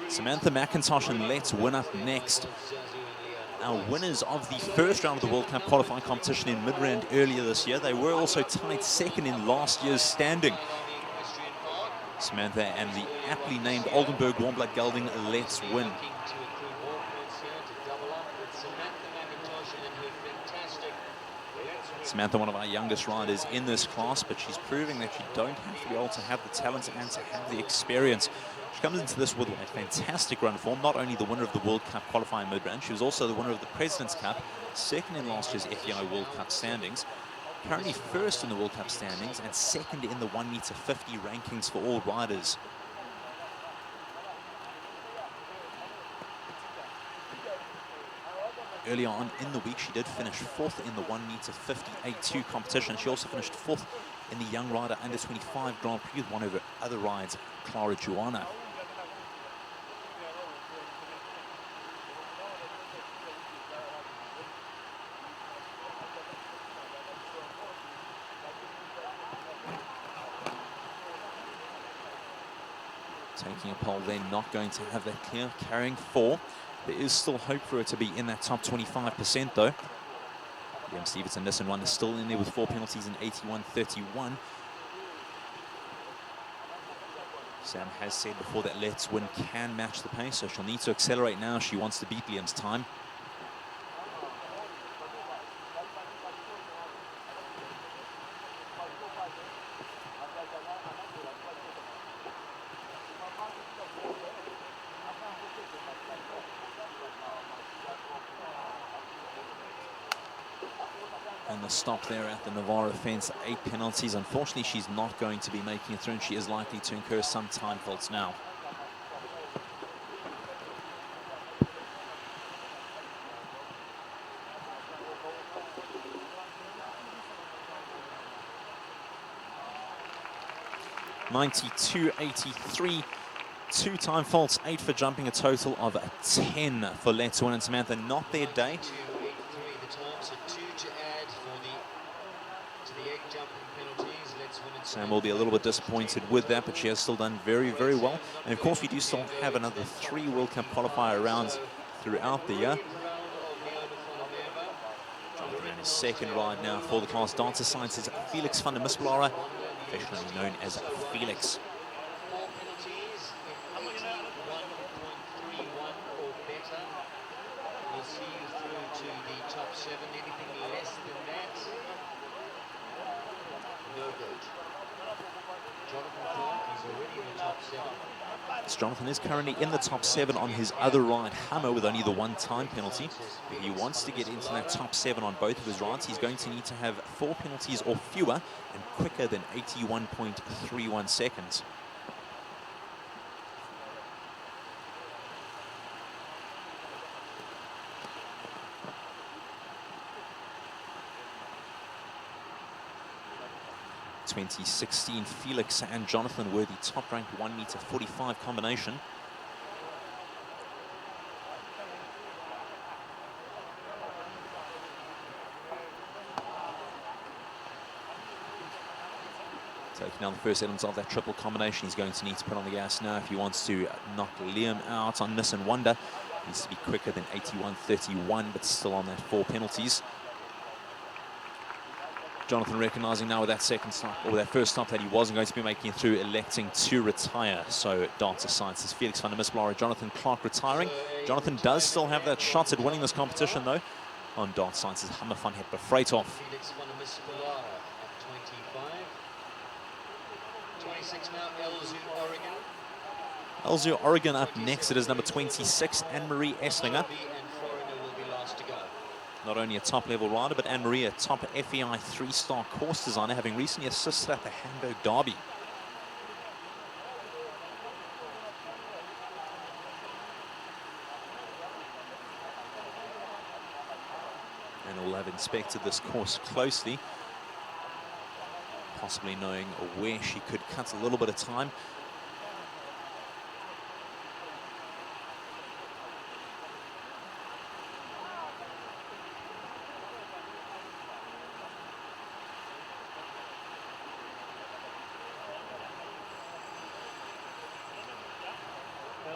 Samantha McIntosh and Let's win up next. Our winners of the first round of the World Cup qualifying competition in Midrand earlier this year. They were also tied second in last year's standing. Samantha and the aptly named Oldenburg Warmblood gelding Let's Win. Samantha, one of our youngest riders in this class, but she's proving that you don't have to be able to have the talent and to have the experience. She comes into this with a fantastic run form, not only the winner of the World Cup qualifying mid-round, she was also the winner of the President's Cup, second in last year's FEI World Cup standings, currently first in the World Cup standings, and second in the 1m50 rankings for all riders. Earlier on in the week, she did finish fourth in the 1m50 A2 competition. She also finished fourth in the Young Rider Under 25 Grand Prix with one of her other rides, Clara Joanna. Taking a pole then, not going to have that clear, carrying 4. There is still hope for her to be in that top 25% though. Liam Stevenson, Nissan one is still in there with 4 penalties in 81.31. Sam has said before that Let's Win can match the pace, so she'll need to accelerate now if she wants to beat Liam's time. And the stop there at the Navarra fence, 8 penalties. Unfortunately, she's not going to be making it through, and she is likely to incur some time faults now. (92.83), 2 time faults, 8 for jumping, a total of 10 for Let's Win and Samantha. Not their day. Sam will be a little bit disappointed with that, but she has still done very, very well. And of course, we do still have another 3 World Cup qualifier rounds throughout the year. Jumping around his second ride now for the class. Dancer Sciences, Felix van der Mispelara, affectionately known as Felix. 4 penalties in 7, anything less than that, no good. Jonathan Clark, he's already in the top 7. So Jonathan is currently in the top 7 on his other ride, Hummer, with only the one time penalty. If he wants to get into that top 7 on both of his rides, he's going to need to have 4 penalties or fewer and quicker than 81.31 seconds. In 2016, Felix and Jonathan were the top-ranked 1m45 combination. Taking down the first elements of that triple combination, he's going to need to put on the gas now if he wants to knock Liam out on Nissan Wonder. He needs to be quicker than 81.31, but still on that 4 penalties. Jonathan recognizing now with that second stop, or that first stop, that he wasn't going to be making it through, electing to retire. So Data Science's Felix van der Misblaar, Jonathan Clark retiring. Jonathan does still have that shot at winning this competition, though, on Data Science's Hummer van het Bevrythof. Felix van der Misblaar at 25. 26 now, Elzu Oregon. Elzu Oregon up next. It is number 26, Anne-Marie Esslinger. And Florida will be last to go. Not only a top-level rider, but Anne-Marie, a top FEI 3-star course designer, having recently assisted at the Hamburg Derby. And will have inspected this course closely, possibly knowing where she could cut a little bit of time.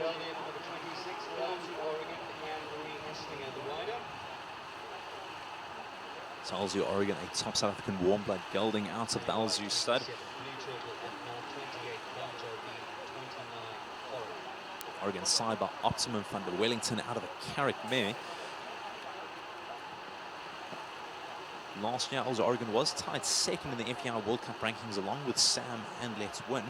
Number 26, Elzu Oregon, Anne-Marie Esslinger, the rider. So Elzu Oregon, a top South African warm-blood gelding out of the Elzu stud. Blue Turtle at now 28, Banjo B 29, Oregon. Oregon side by Optimum van der Wellington out of a Carrick mare. Last year, Elzu Oregon was tied second in the FEI World Cup rankings along with Sam and Let's Win.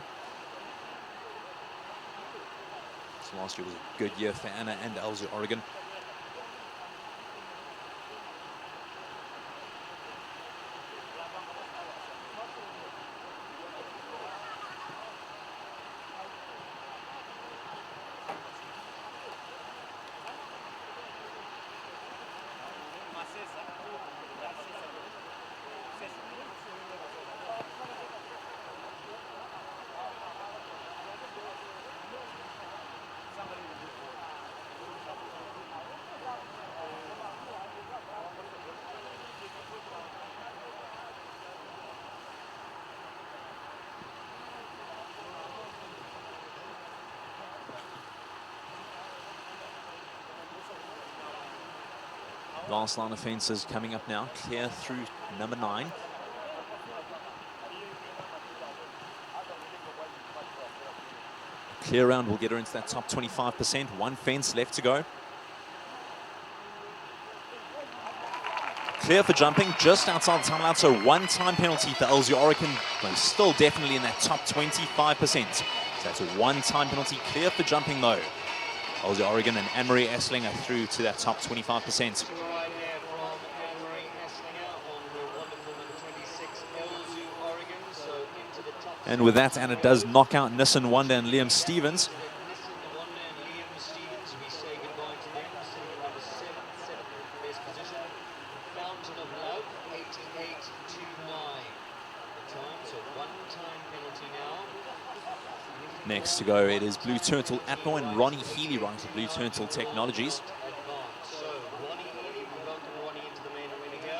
So last year was a good year for Anna and Elzu Oregon. Last line of fences coming up now, clear through number 9. Clear round will get her into that top 25%. One fence left to go. Clear for jumping, just outside the time allowed, so one time penalty for Elzu Oregon, but still definitely in that top 25%. So that's a one-time penalty, clear for jumping though. Elzu Oregon and Anne-Marie Esslinger through to that top 25%. Right there from Anne-Marie Esslinger on the wonderful number 26, Elzu Oregon, so into the top. And with that, Anna does knock out Nissan Wonder and Liam Stevens. Nissan Wonder and Liam Stevens, we say goodbye to them, sitting at number 7, 7th best position. Fountain of Love, 88.29 the time, so one-time penalty now. Next to go, it is Blue Turtle Atmo and Ronnie Healy running for Blue Turtle Technologies.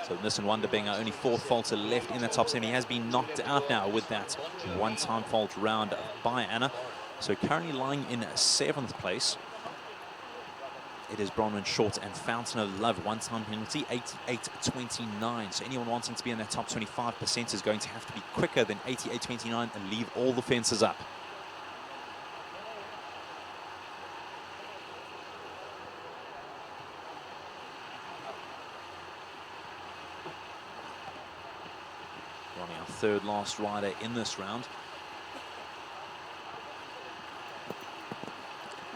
So Nissan Wonder being our only 4th faulter left in the top 7. He has been knocked out now with that one-time fault round by Anna. So currently lying in 7th place. It is Bronwyn Short and Fountain of Love, one-time penalty, 88.29. So anyone wanting to be in that top 25% is going to have to be quicker than 88.29 and leave all the fences up. Ronnie, our third last rider in this round.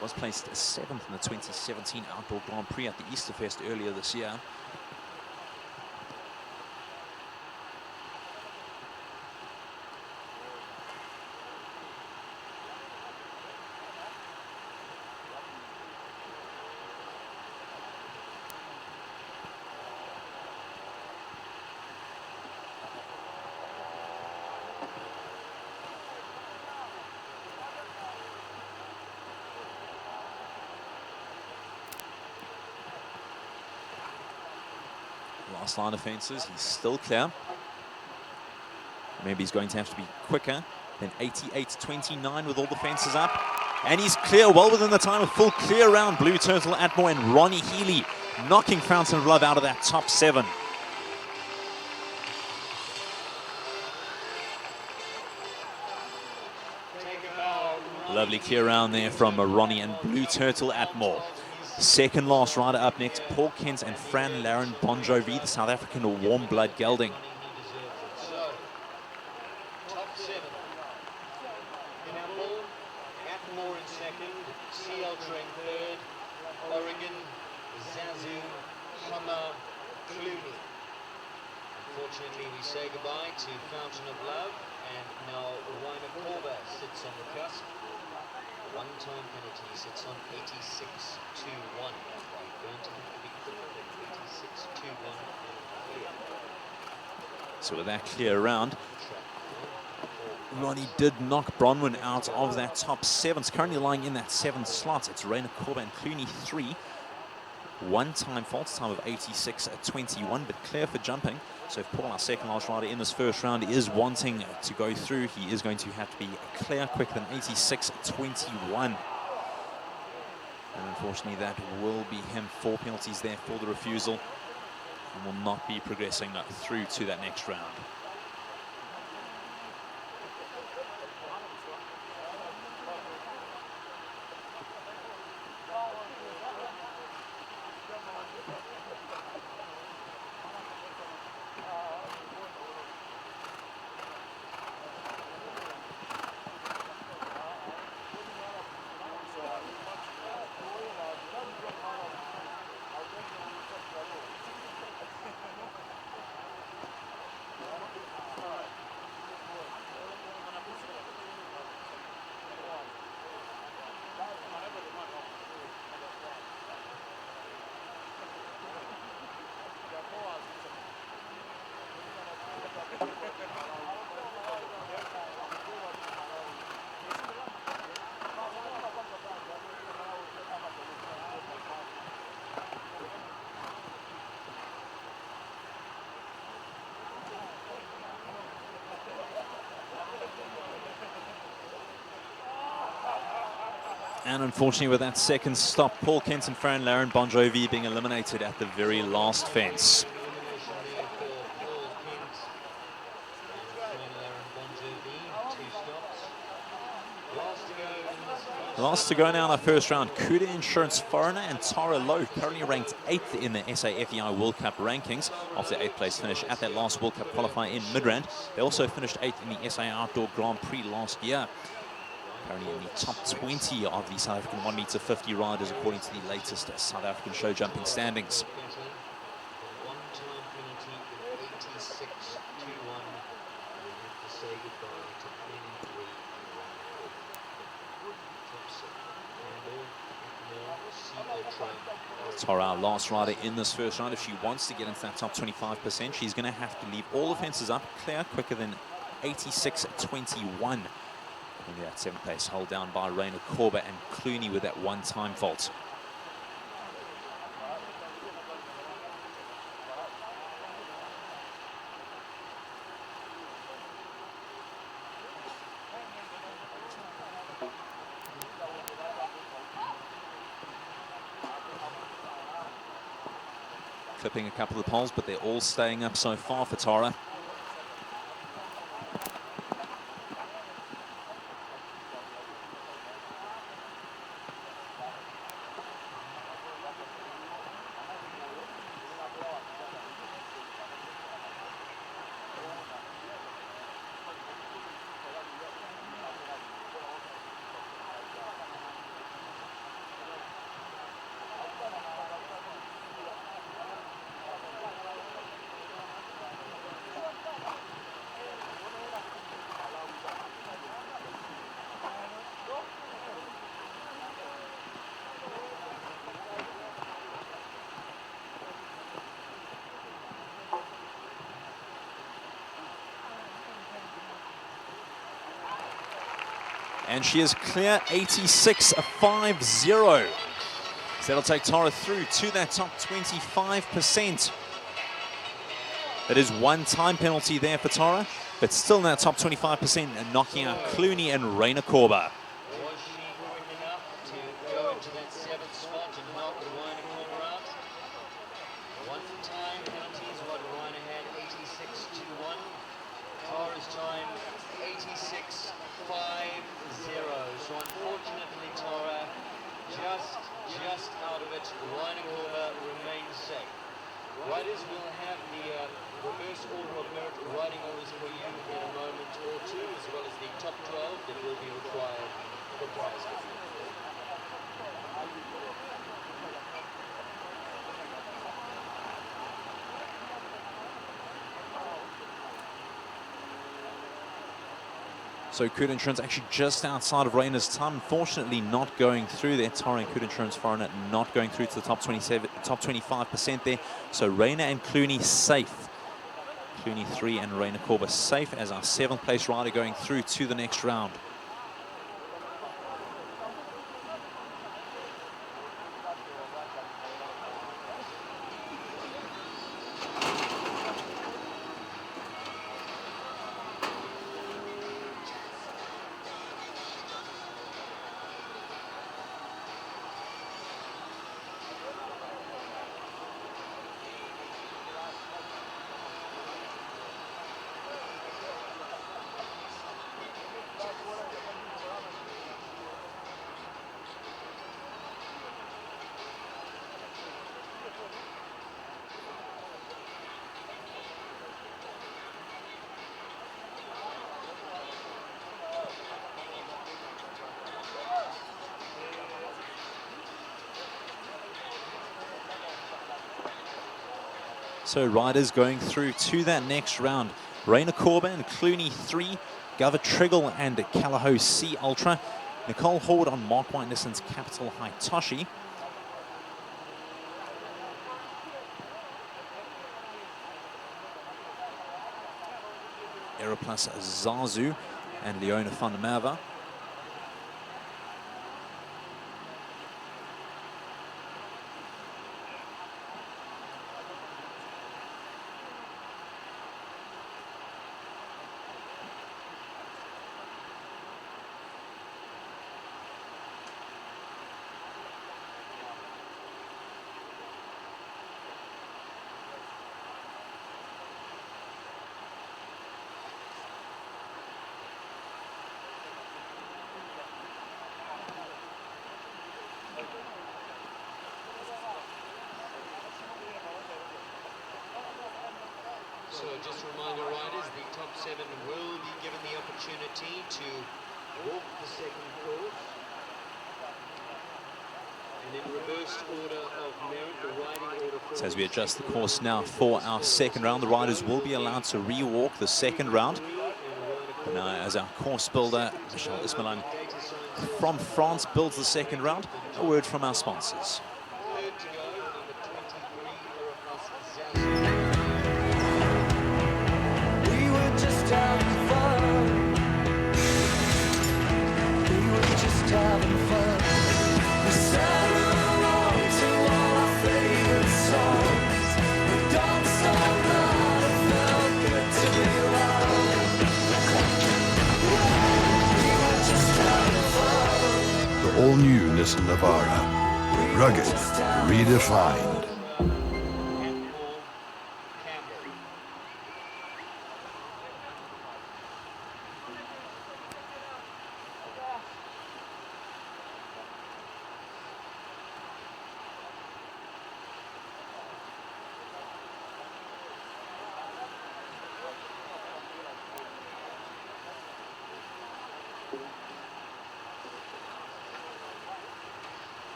Was placed 7th in the 2017 Outdoor Grand Prix at the Easterfest earlier this year. Last line of fences, he's still clear. Maybe he's going to have to be quicker than 88.29 with all the fences up. And he's clear, well within the time, a full clear round. Blue Turtle, Atmore and Ronnie Healy knocking Fountain of Love out of that top 7. Lovely clear round there from Ronnie and Blue Turtle Atmore. Second last rider up next, Paul Kent and Fran Laren Bon Jovi, the South African warm blood gelding. So, top 7. In Apple, Atmore in second, CL Train third, Oregon, Zazu, Hummer, Clooney. Unfortunately, we say goodbye to Fountain of Love, and now Rainer Korber sits on the cusp. One-time penalty sits on 86.21. Going to have to be quicker than 86.21 and clear. So with that clear round, Ronnie did knock Bronwyn out of that top 7. It's currently lying in that 7th slot. It's Rainer Korber and Clooney 3. One-time false time of 86.21, but clear for jumping. So if Paul, our second last rider in this first round, is wanting to go through, he is going to have to be clear quicker than 86.21. And unfortunately, that will be him. 4 penalties there for the refusal, and will not be progressing through to that next round. And unfortunately, with that second stop, Paul Kent and Fran Laren Bon Jovi being eliminated at the very last fence. Last to go now in our first round, Kuda Insurance Foreigner and Tara Lowe, currently ranked 8th in the SA FEI World Cup rankings after 8th place finish at that last World Cup qualifier in Midrand. They also finished 8th in the SA Outdoor Grand Prix last year. Currently in the top 20 of the South African 1 meter 50 riders according to the latest South African show jumping standings. Tara, our last rider in this first round. If she wants to get into that top 25%, she's going to have to leave all the fences up clear quicker than 86.21. And that 7th place hold down by Rainer Korber and Clooney with that one-time fault. Clipping a couple of the poles, but they're all staying up so far for Tara. And she is clear, 86.50. So that'll take Tara through to that top 25%. That is one time penalty there for Tara, but still in that top 25% and knocking out Clooney and Raina Korba. Was she quick enough to go into that 7th spot and knock Raina Korba out? One time penalties, what Raina had, 86.21. Tara's time, 86.50. So unfortunately, Tara just out of it. Raina Korba remains safe. Riders will have the reverse order of merit riding orders for you in a moment or two, as well as the top 12 that will be required for prize giving. So Coot Insurance actually just outside of Raina's time, unfortunately not going through there. Tara and Coot Insurance foreigner not going through to the top 25% there. So Raina and Clooney safe. Clooney 3 and Raina Korba safe as our 7th place rider going through to the next round. So riders going through to that next round. Raina Korba and Clooney 3, Gova Triggle and Calaho C Ultra. Nicole Horde on Mark White Nissan's Capital Hitoshi. Aeroplus Zazu and Leona van der Merwe. So just a reminder, riders, the top 7 will be given the opportunity to walk the 2nd course. And in reverse order of merit, the riding order for... So as we adjust the course now for our 2nd round, the riders will be allowed to re-walk the 2nd round. And now as our course builder, Michelle Ismailin from France builds the 2nd round, a word from our sponsors. Third to go, number 23, Aeroplus Zazu. Having fun. We sang along to all our favorite songs. We danced all night, it felt good to be alive. We were just having fun. The all-new Nissan Navara. Rugged, redefined.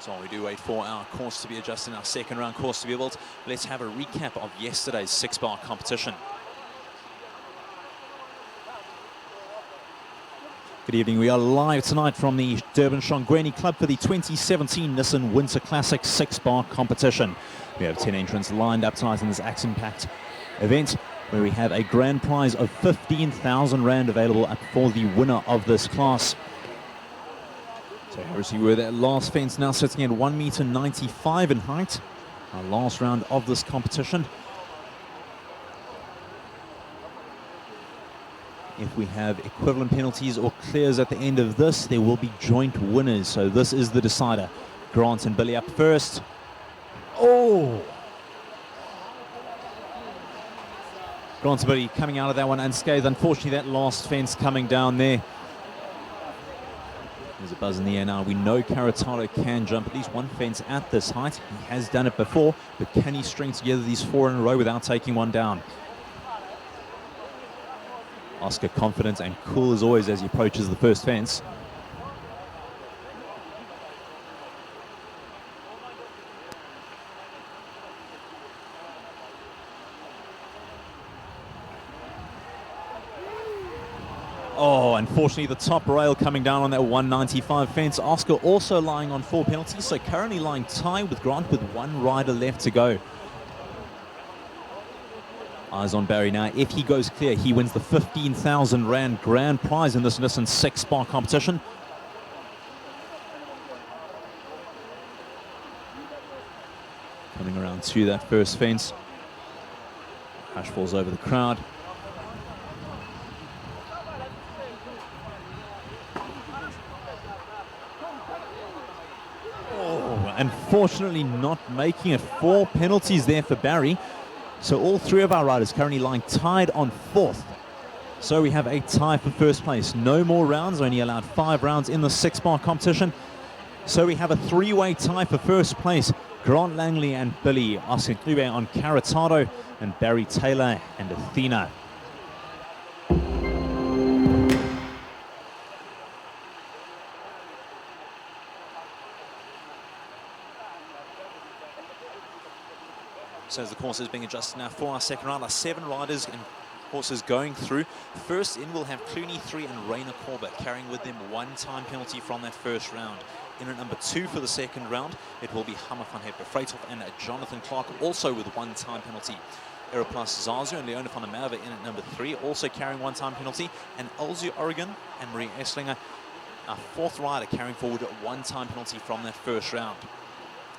So while we do wait for our course to be adjusted, our 2nd round course to be built, let's have a recap of yesterday's 6-bar competition. Good evening, we are live tonight from the Durban Shongweni Club for the 2017 Nissan Winter Classic 6-bar competition. We have 10 entrants lined up tonight in this action-packed event. where we have a grand prize of 15,000 Rand available up for the winner of this class. So Harris, you were that last fence now sitting at 1.95 meters in height. Our last round of this competition. If we have equivalent penalties or clears at the end of this, there will be joint winners. So this is the decider. Grant and Billy up first. Oh! Grant and Billy coming out of that one unscathed. Unfortunately, that last fence coming down there. There's a buzz in the air now. We know Caratano can jump at least one fence at this height. He has done it before, but can he string together these 4 in a row without taking one down? Oscar confident and cool as always as he approaches the first fence. Oh, unfortunately, the top rail coming down on that 195 fence. Oscar also lying on 4 penalties, so currently lying tied with Grant with 1 rider left to go. Eyes on Barry now. If he goes clear, he wins the 15,000 Rand grand prize in this Nissan 6-spark competition. Coming around to that first fence. Hush falls over the crowd. Unfortunately not making it. 4 penalties there for Barry. So all 3 of our riders currently lying tied on 4th. So we have a tie for first place. No more rounds, only allowed 5 rounds in the 6-spark competition. So we have a 3-way tie for first place. Grant Langley and Billy Osentube on Caratado, and Barry Taylor and Athena. So as the course is being adjusted now for our second round, our 7 riders and horses going through. First in we'll have Clooney 3 and Rainer Corbett carrying with them 1 time penalty from that first round. In at number 2 for the second round, it will be Hammer van Heppe and Jonathan Clark, also with 1 time penalty. Aeroplus Zazu and Leona van der Merwe in at number 3, also carrying 1 time penalty. And Elzu Oregon and Marie Esslinger, our 4th rider, carrying forward 1 time penalty from that first round.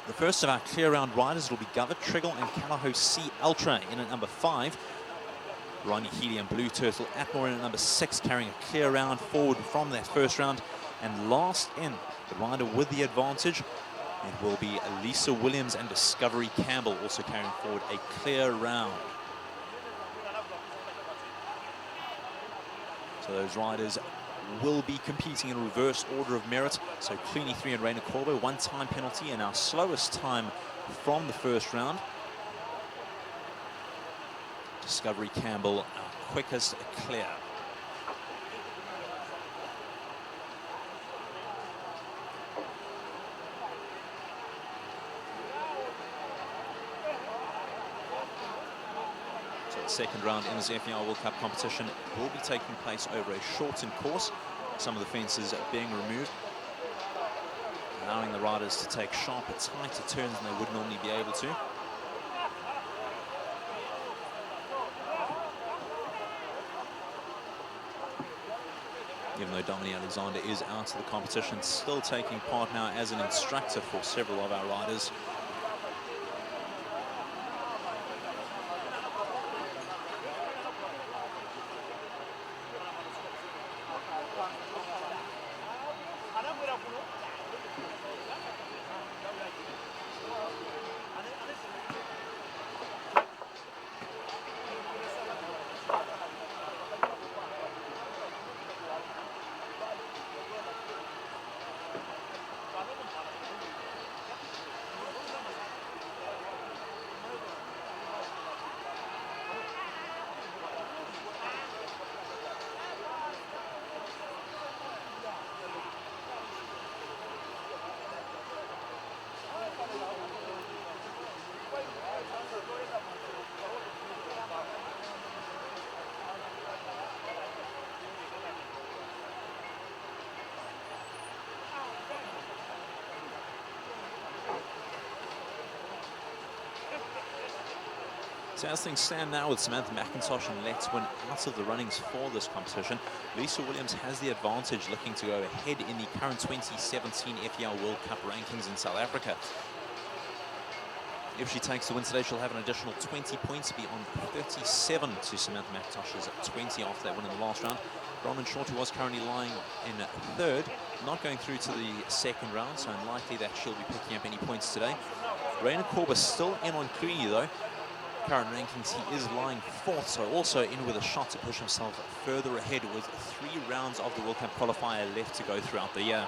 The first of our clear round riders will be Govert, Triggle and Calaho C Ultra in at number 5. Ronnie Healy and Blue Turtle Atmore in at number 6, carrying a clear round forward from that first round. And last in, the rider with the advantage, it will be Lisa Williams and Discovery Campbell, also carrying forward a clear round. So those riders will be competing in reverse order of merit. So Clooney 3 and Rainer Corbo, 1 time penalty, and our slowest time from the first round. Discovery Campbell, our quickest clear. So the second round in this FEI World Cup competition will be taking place over a shortened course. Some of the fences being removed, allowing the riders to take sharper, tighter turns than they would normally be able to. Even though Dominique Alexander is out of the competition, still taking part now as an instructor for several of our riders. So as things stand now with Samantha McIntosh and Let's Win out of the runnings for this competition, Lisa Williams has the advantage, looking to go ahead in the current 2017 FEI World Cup rankings in South Africa. If she takes the win today, she'll have an additional 20 points, be on 37 to Samantha McIntosh's 20 after that win in the last round. Bronwyn Short, who was currently lying in third, not going through to the second round, so unlikely that she'll be picking up any points today. Raina Korba still in on Clooney though. Current rankings, he is lying fourth, so also in with a shot to push himself further ahead with 3 rounds of the World Cup qualifier left to go throughout the year.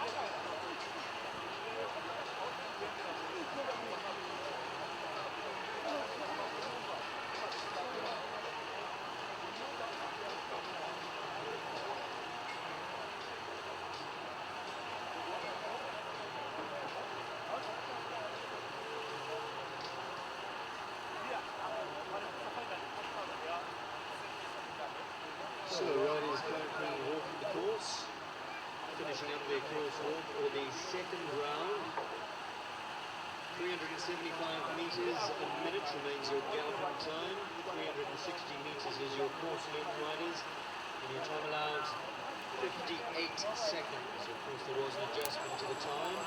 So riders currently walking the course, finishing up their course walk for the second round. 375 metres a minute remains your galloping time. 360 metres is your course length, riders, and your time allowed 58 seconds. Of course, there was an adjustment to the time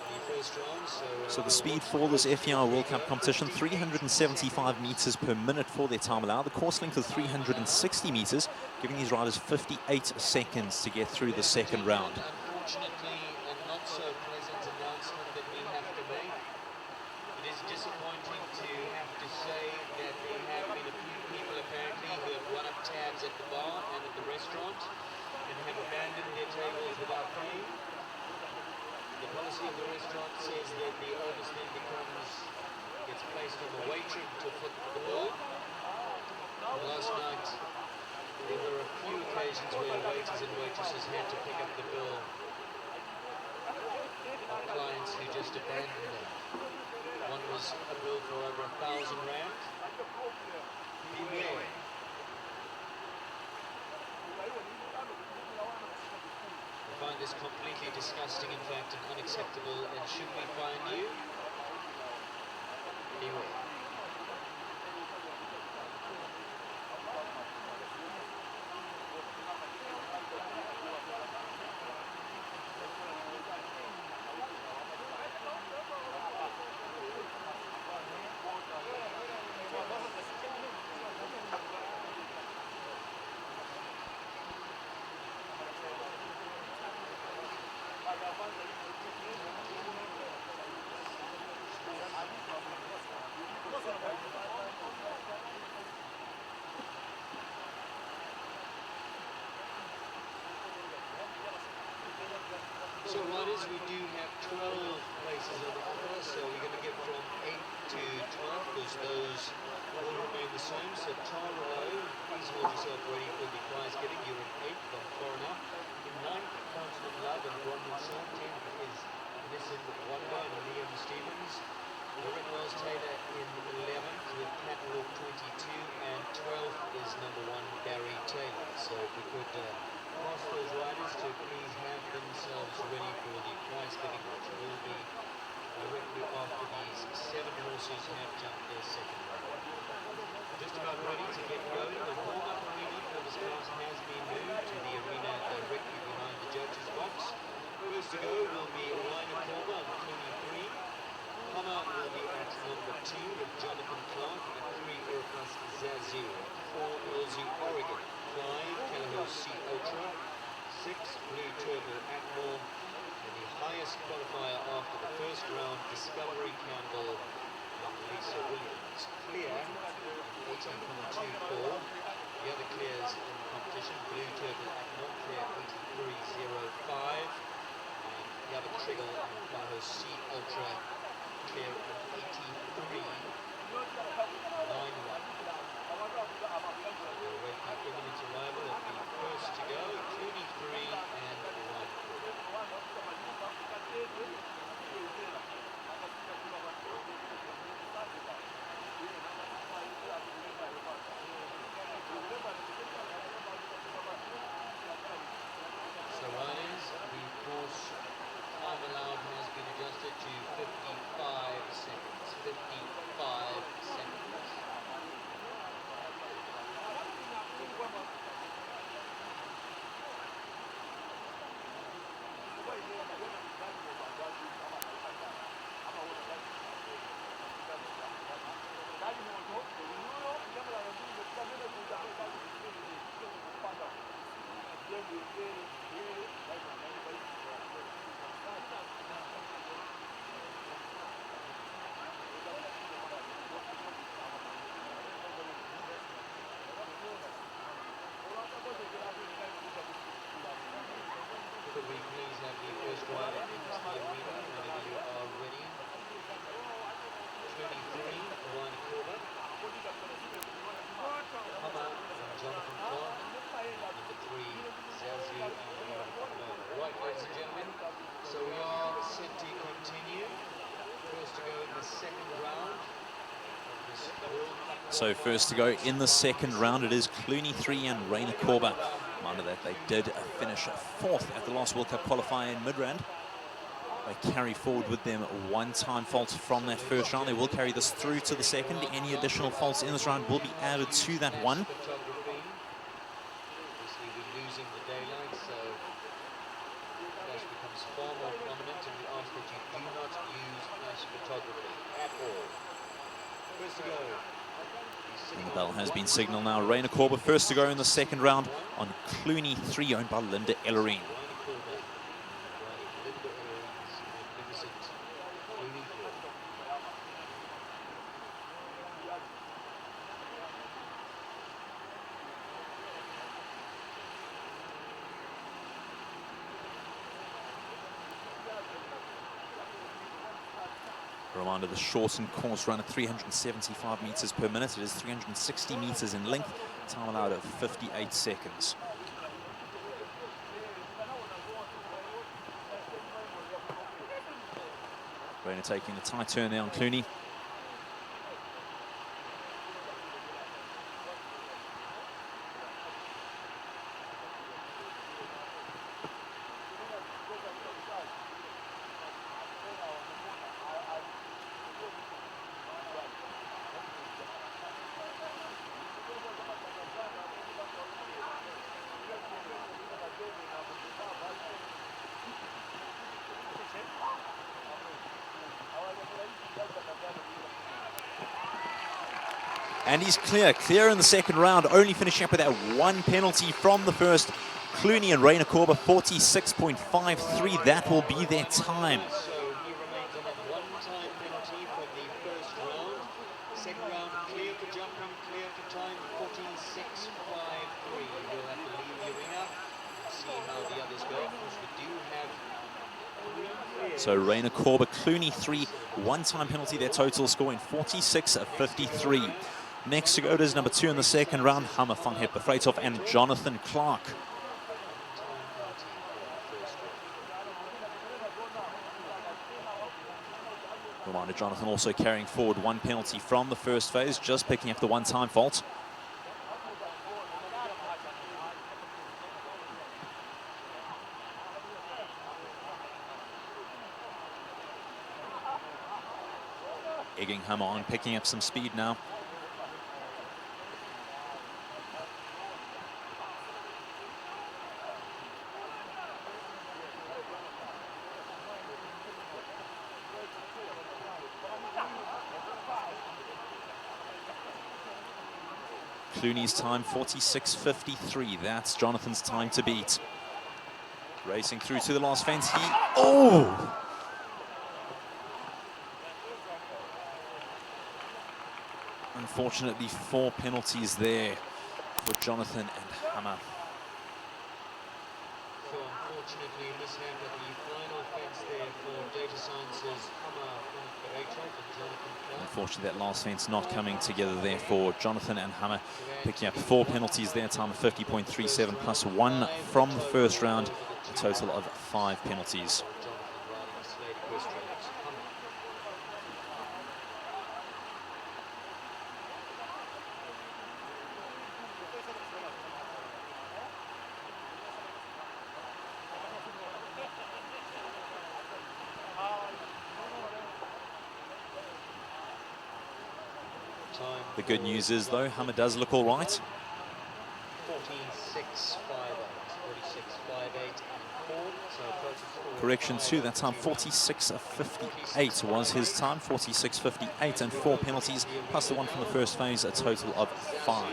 in the first round. So the speed for this FEI World Cup competition, 375 metres per minute for their time allowed. The course length is 360 metres, giving these riders 58 seconds to get through the second round. Unfortunately, a not so pleasant announcement that we have to make. It is disappointing to have to say that there have been a few people apparently who have run up tabs at the bar and at the restaurant and have abandoned their tables without paying. The policy of the restaurant says that the onus then gets placed on the waiter to foot the bill. Last night, there were a few occasions where waiters and waitresses had to pick up the bill of clients who just abandoned them. One was a bill for over 1,000 rand. Beware. I find this completely disgusting, in fact, and unacceptable, and should we find you? Beware. So riders, we do have 12 places on offer, so we're going to get from 8 to 12, because those will remain the same. So Taro, please hold yourself ready for the prize giving. You're in 8th on Foreigner. In 9th, Constant Love and Bronwyn Short. 10th is Nissan Wonder and Liam Stevens. Lorraine Wells Taylor in 11th with Catwalk 22, and 12th is number 1 Barry Taylor. So if we could ask those riders to please have themselves ready for the prize giving, which will be directly after these 7 horses have jumped their second round. Just about ready to get going. The warm-up arena for this class has been moved to the arena directly behind the judges' box. First to go will be Raina Korba on 23. Hummer will be at number 2 with Jonathan Clark, at 3 Urfas Zazu, 4 Aussie Oregon, 5 Callahoo Sea Ultra, 6 Blue Turtle Atmore, and the highest qualifier after the first round, Discovery Campbell and Lisa Williams. Clear 18.24. The other clears in the competition, Blue Turtle Atmore, clear 83.05, and the other Triggle and Callahoo Sea Ultra clear at 83.91. We're waiting for imminent arrival of the first to go, 23 and 1. So riders, the course time allowed has been adjusted to 58 second round of this World Cup So first to go in the second round, it is Clooney 3 and Rainer Korber. Mind that they did finish fourth at the last World Cup qualifier in mid-round. They carry forward with them one-time fault from that first round. They will carry this through to the second. Any additional faults in this round will be added to that one. photography. Obviously, we're losing the daylight, so flash becomes far more prominent, and we ask that you do not use flash photography at all. First to go. And the bell has been signaled now. Rainer Korber first to go in the second round on Clooney 3, owned by Linda Ellerine. A reminder, the shortened course run at 375 meters per minute. It is 360 meters in length. Time allowed at 58 seconds. Rainer taking the tight turn there on Clooney. And he's clear in the second round, only finishing up with that one penalty from the first. Clooney and Rainer Korber, 46.53. That will be their time. So he remains on that one-time penalty from the first round. Second round, clear for jumping, clear for time, 46.53. We'll have to leave the arena and see how the others go. Of course, we do have three clears. So Rainer Korber, Clooney 3, one-time penalty, their total score in 46.53. Next to go is number 2 in the second round, Hammer van Heppenvreithof and Jonathan Clark. Reminder, Jonathan also carrying forward one penalty from the first phase, just picking up the one-time fault. Egging Hammer on, picking up some speed now. Clooney's time, 46.53. That's Jonathan's time to beat. Racing through to the last fence. Oh! Unfortunately, 4 penalties there for Jonathan and Hammer. So unfortunately, mishap at the final fence there for Data Sciences, Hammer van Heppenvreithof and Jonathan Clark. Unfortunately, that last fence not coming together there for Jonathan and Hammer, picking up 4 penalties there, time of 50.37 plus 1 from the first round, a total of 5 penalties. Jonathan riding the slate equestrians. Hammer. Time The good news is, though, Hammer does look all right. 46.58, 46.58 and 4. So total score Correction to that time, 46.58 was his time, 46.58 and 4 penalties, plus the one from the first phase, a total of 5.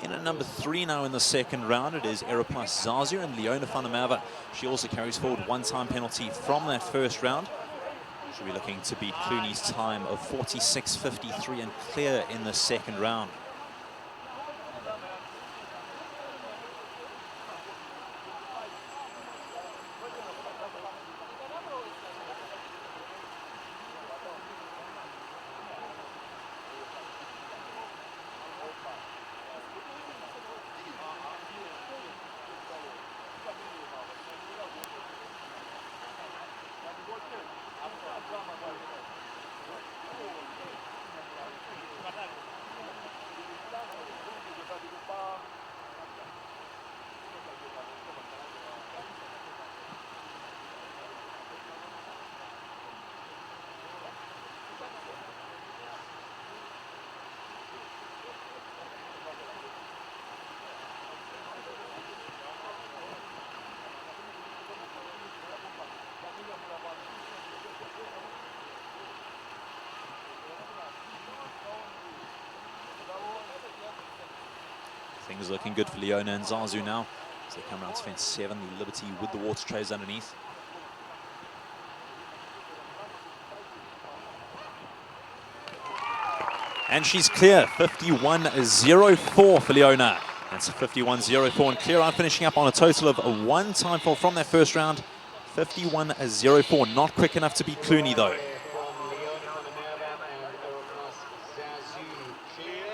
In at number 3 now in the second round, it is Aeroplus Zazu and Leona van der Merwe. She also carries forward one-time penalty from that first round. She'll be looking to beat Clooney's time of 46.53 and clear in the second round. Things looking good for Leona and Zazu now as they come around to fence 7. The Liberty with the water trays underneath. And she's clear, 51.04 for Leona. That's a 51.04 and clear out, finishing up on a total of a 1 time fall from that first round. 51.04, not quick enough to beat Clooney though. From Leona van der Merwe and Europass Zazu clear.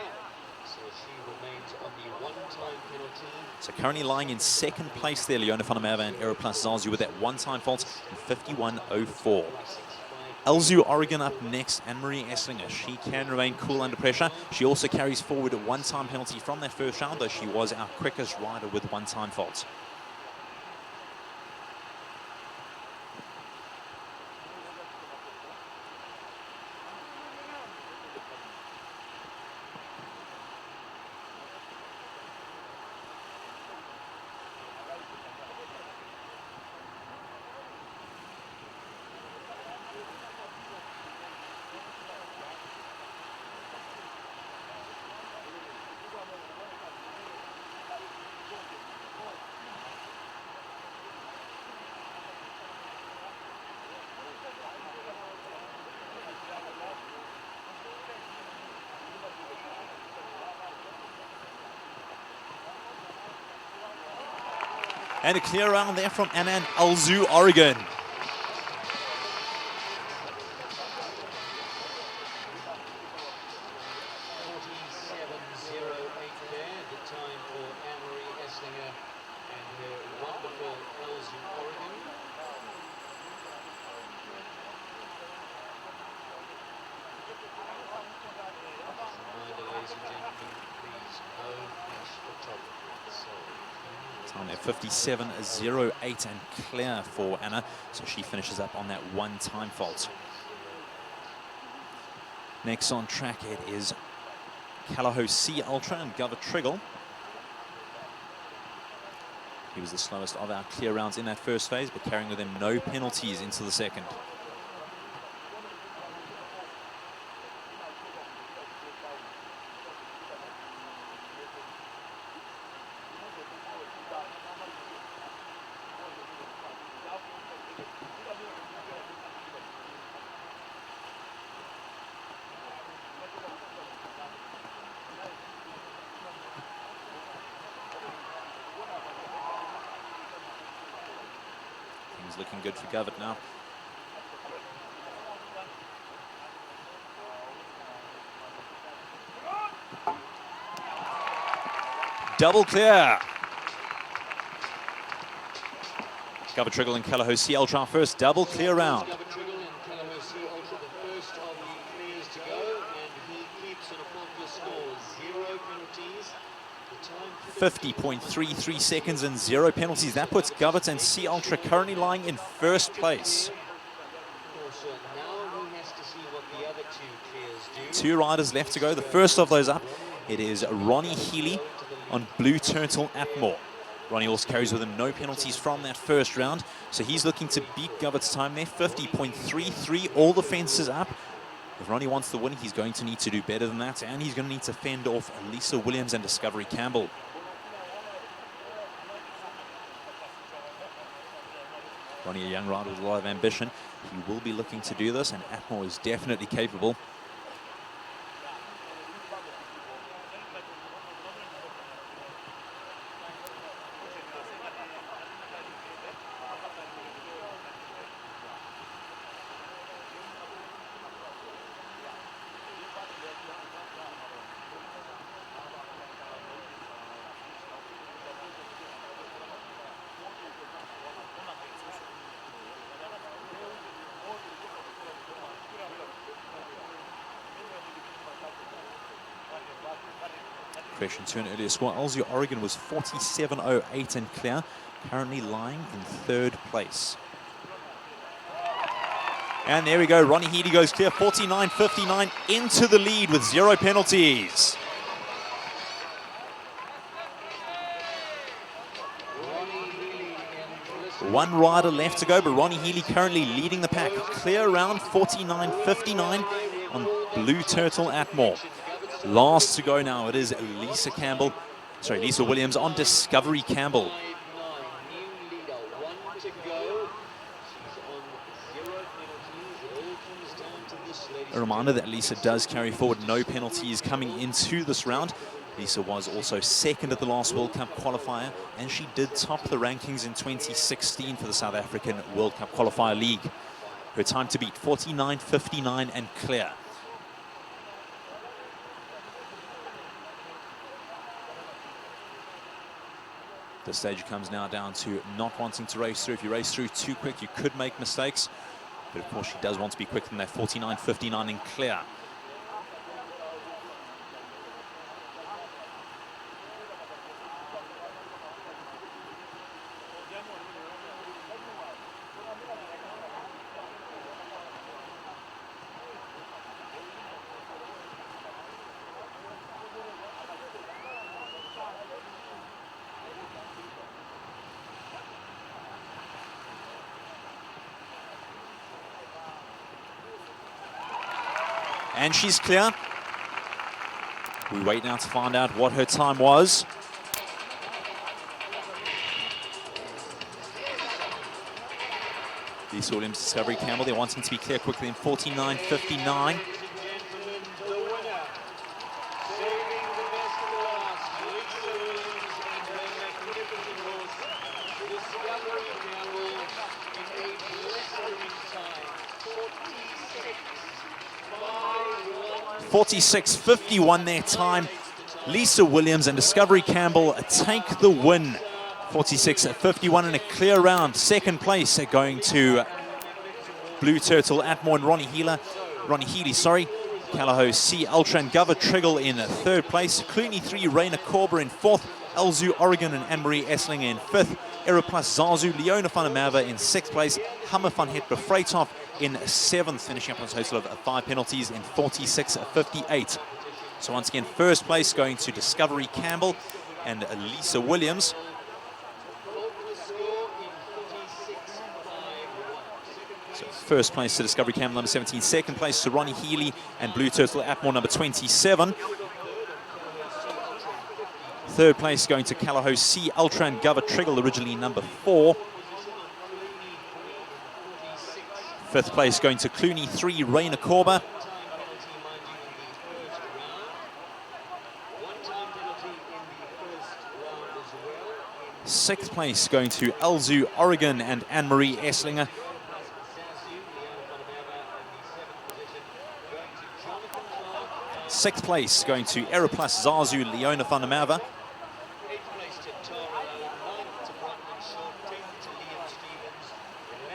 So she remains on the 1-time penalty. So currently lying in second place there, Leona van der Merwe and Aeroplus Zazu with that 1-time fault in 51.04. Elzu Oregon up next, Anne-Marie Esslinger. She can remain cool under pressure. She also carries forward a 1-time penalty from that first round, though she was our quickest rider with 1-time faults. And a clear round there from Anna and Elzu Oregon. 47.08 there, the time for Anne-Marie Esslinger and her wonderful Elzu Oregon. Reminder, ladies and gentlemen, please no flash photography. So, Time at 57.08 and clear for Anna, so she finishes up on that 1-time fault. Next on track it is Callao Sea Ultra and Govert Triggle. He was the slowest of our clear rounds in that first phase, but carrying with him no penalties into the second. Things looking good for Govert now. Double clear. Govert Triggle and Callao Sea Ultra first double clear round. Govert Triggle and Callao Sea Ultra the first of the clears to go, and he keeps on a faultless score, 0 penalties. The time 50.33 seconds and 0 penalties. That puts Govert and Sea Ultra currently lying in first place. now he has to see what the other 2 clears do. 2 riders left to go. The first of those up, it is Ronnie Healy on Blue Turtle Atmore. Ronnie also carries with him no penalties from that first round, so he's looking to beat Govert's time there. 50.33, all the fences up. If Ronnie wants to win, he's going to need to do better than that, and he's going to need to fend off Lisa Williams and Discovery Campbell. Ronnie, a young rider with a lot of ambition. He will be looking to do this, and Atmore is definitely capable. Question to an earlier score. Elzu Oregon was 47.08 and clear, currently lying in third place. And there we go, Ronnie Healy goes clear, 49.59 into the lead with 0 penalties. One rider left to go, but Ronnie Healy currently leading the pack. Clear around 49.59 on Blue Turtle Atmore. Last to go now, it is Lisa Williams on Discovery Campbell. A reminder that Lisa does carry forward no penalties coming into this round. Lisa was also second at the last World Cup qualifier, and she did top the rankings in 2016 for the South African World Cup Qualifier League. Her time to beat, 49.59 and clear. The stage comes now down to not wanting to race through. If you race through too quick, you could make mistakes. But of course, she does want to be quicker than that, 49.59 and clear. And she's clear. We wait now to find out what her time was. Lisa Williams, Discovery Campbell, they're wanting to be clear quickly in 49.59. .46.51 their time. Lisa Williams and Discovery Campbell take the win. 46.51 in a clear round. Second place going to Blue Turtle Atmore and Ronnie Healy. Calaho C Ultra and Gova Triggle in third place. Clooney 3, Raina Korber in fourth. Elzu Oregon and Anne-Marie Esslinger in fifth. Aeroplus Zazu, Leona van der Merwe in sixth place. Hammer van Hetber Freithof in seventh, finishing up on a total of 5 penalties in 46.58. So once again, first place going to Discovery Campbell and Lisa Williams. So first place to Discovery Campbell, number 17. Second place to Ronnie Healy and Blue Turtle Atmore, number 27. Third place going to Calaho C Ultra and Gova Triggle, originally number 4. Fifth place going to Clooney 3, Raina Korber. Sixth place going to Elzu Oregon and Anne-Marie Esslinger. Sixth place going to Aeroplus Zazu, Leona van der Merwe.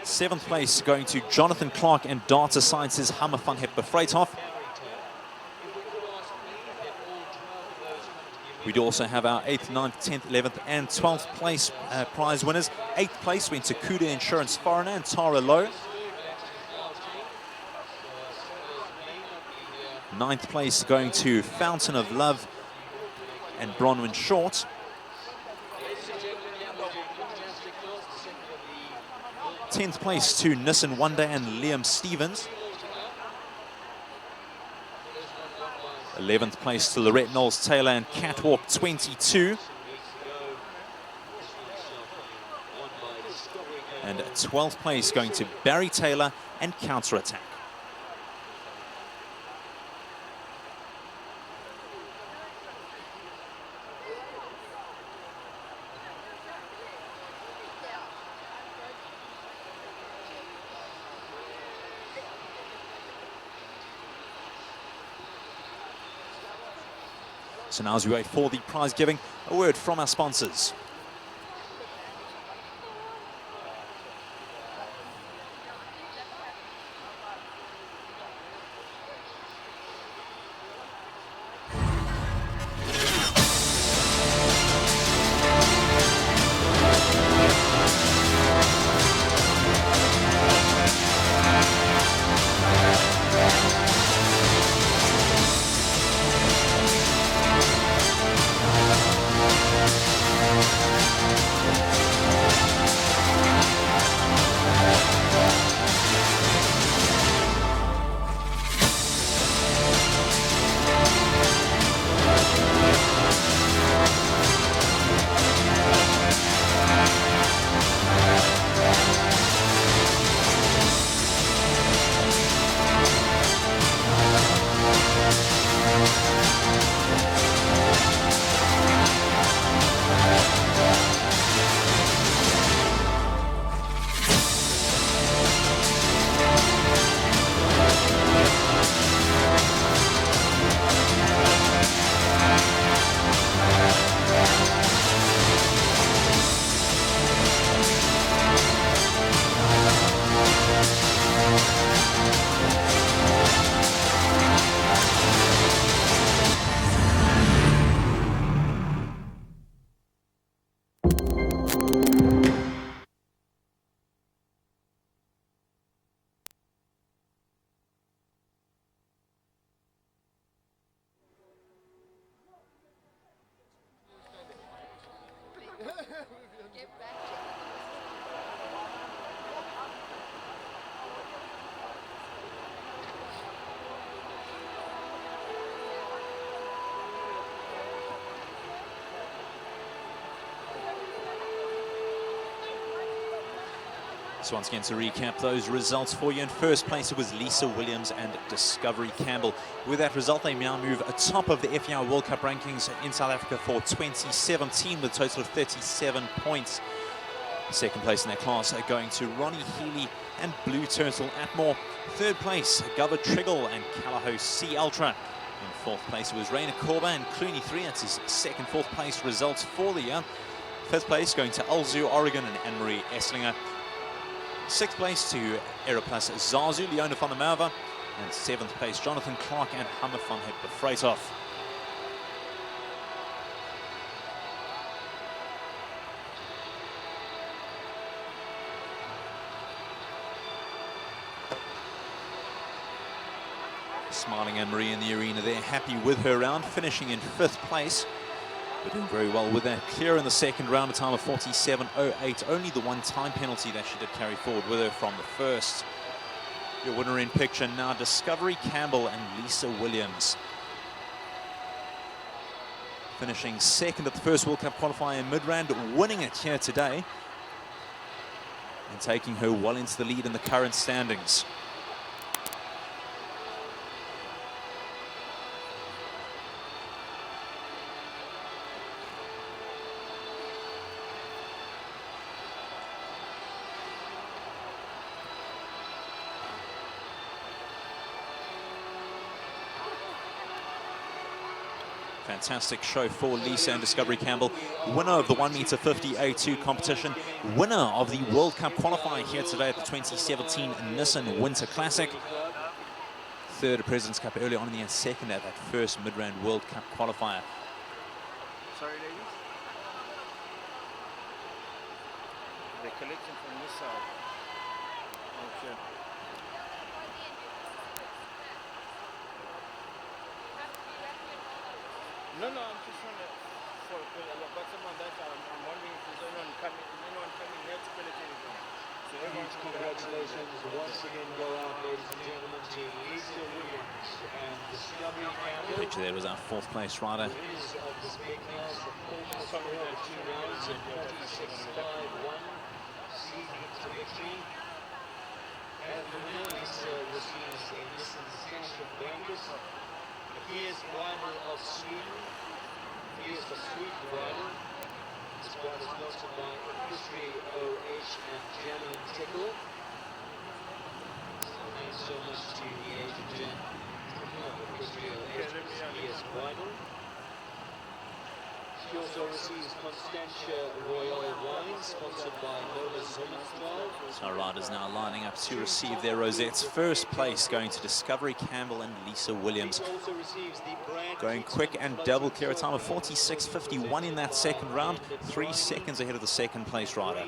Seventh place going to Jonathan Clark and Data Sciences Hammer van Hetber Freithof. We do also have our 8th, 9th, 10th, 11th and 12th place prize winners. 8th place went to Kuda Insurance Foreigner and Tara Lowe. 9th place going to Fountain of Love and Bronwyn Short. 10th place to Nissan Wonder and Liam Stevens. 11th place to Lorette Knowles-Taylor and Catwalk 22. And 12th place going to Barry Taylor and Counter Attack. So now as we wait for the prize giving, a word from our sponsors. So once again, to recap those results for you, in first place it was Lisa Williams and Discovery Campbell. With that result, they now move atop of the FEI World Cup rankings in South Africa for 2017 with a total of 37 points. Second place in their class going to Ronnie Healy and Blue Turtle Atmore. Third place, Gova Triggle and Calaho Sea Ultra. In fourth place it was Rainer Korba and Clooney 3. That's his second fourth place results for the year. Fifth place going to Alzu Oregon and Anne-Marie Esslinger. Sixth place to Aeroplus Zazu, Leona van der Merwe. And seventh place, Jonathan Clark and Hammer van Heppe Freithof. Smiling Anne-Marie in the arena there, happy with her round, finishing in fifth place. But doing very well with that. Clear in the second round, a time of 47.08. Only the one time penalty that she did carry forward with her from the first. Your winner in picture now, Discovery Campbell and Lisa Williams. Finishing second at the first World Cup qualifier mid-round, winning it here today. And taking her well into the lead in the current standings. Fantastic show for Lisa and Discovery Campbell. Winner of the 1 meter 50 A2 competition. Winner of the World Cup qualifier here today at the 2017 Nissan Winter Classic. Third at President's Cup early on in the year, second at that first mid-round World Cup qualifier. Sorry, ladies. The collection from this side. Okay. No, I'm just trying to but someone that I'm wondering if there's anyone coming here to collect anything. So Huge congratulations once again go out, ladies and gentlemen, to Lisa Williams and Discovery Campbell. Picture there was our fourth place rider. Winners of this big class, of course, for 2 rounds and 46.51, seeding to victory. And the winner, Lisa, receives a Nissan Sentra Vegas. Here's rider of Sweden. Here's the Sweden rider. This one is sponsored by Industry OH and Jen Tickle. Thanks so much to the agent of Industry OH and rider. She also receives Constantia Royal Wine, sponsored by Nova Sonnenstrahl. So our riders now lining up to receive their rosettes. First place going to Discovery Campbell and Lisa Williams. Also receives the brand Going quick and double clear, a time of 46.51 in that second round. 3 seconds ahead of the second place rider.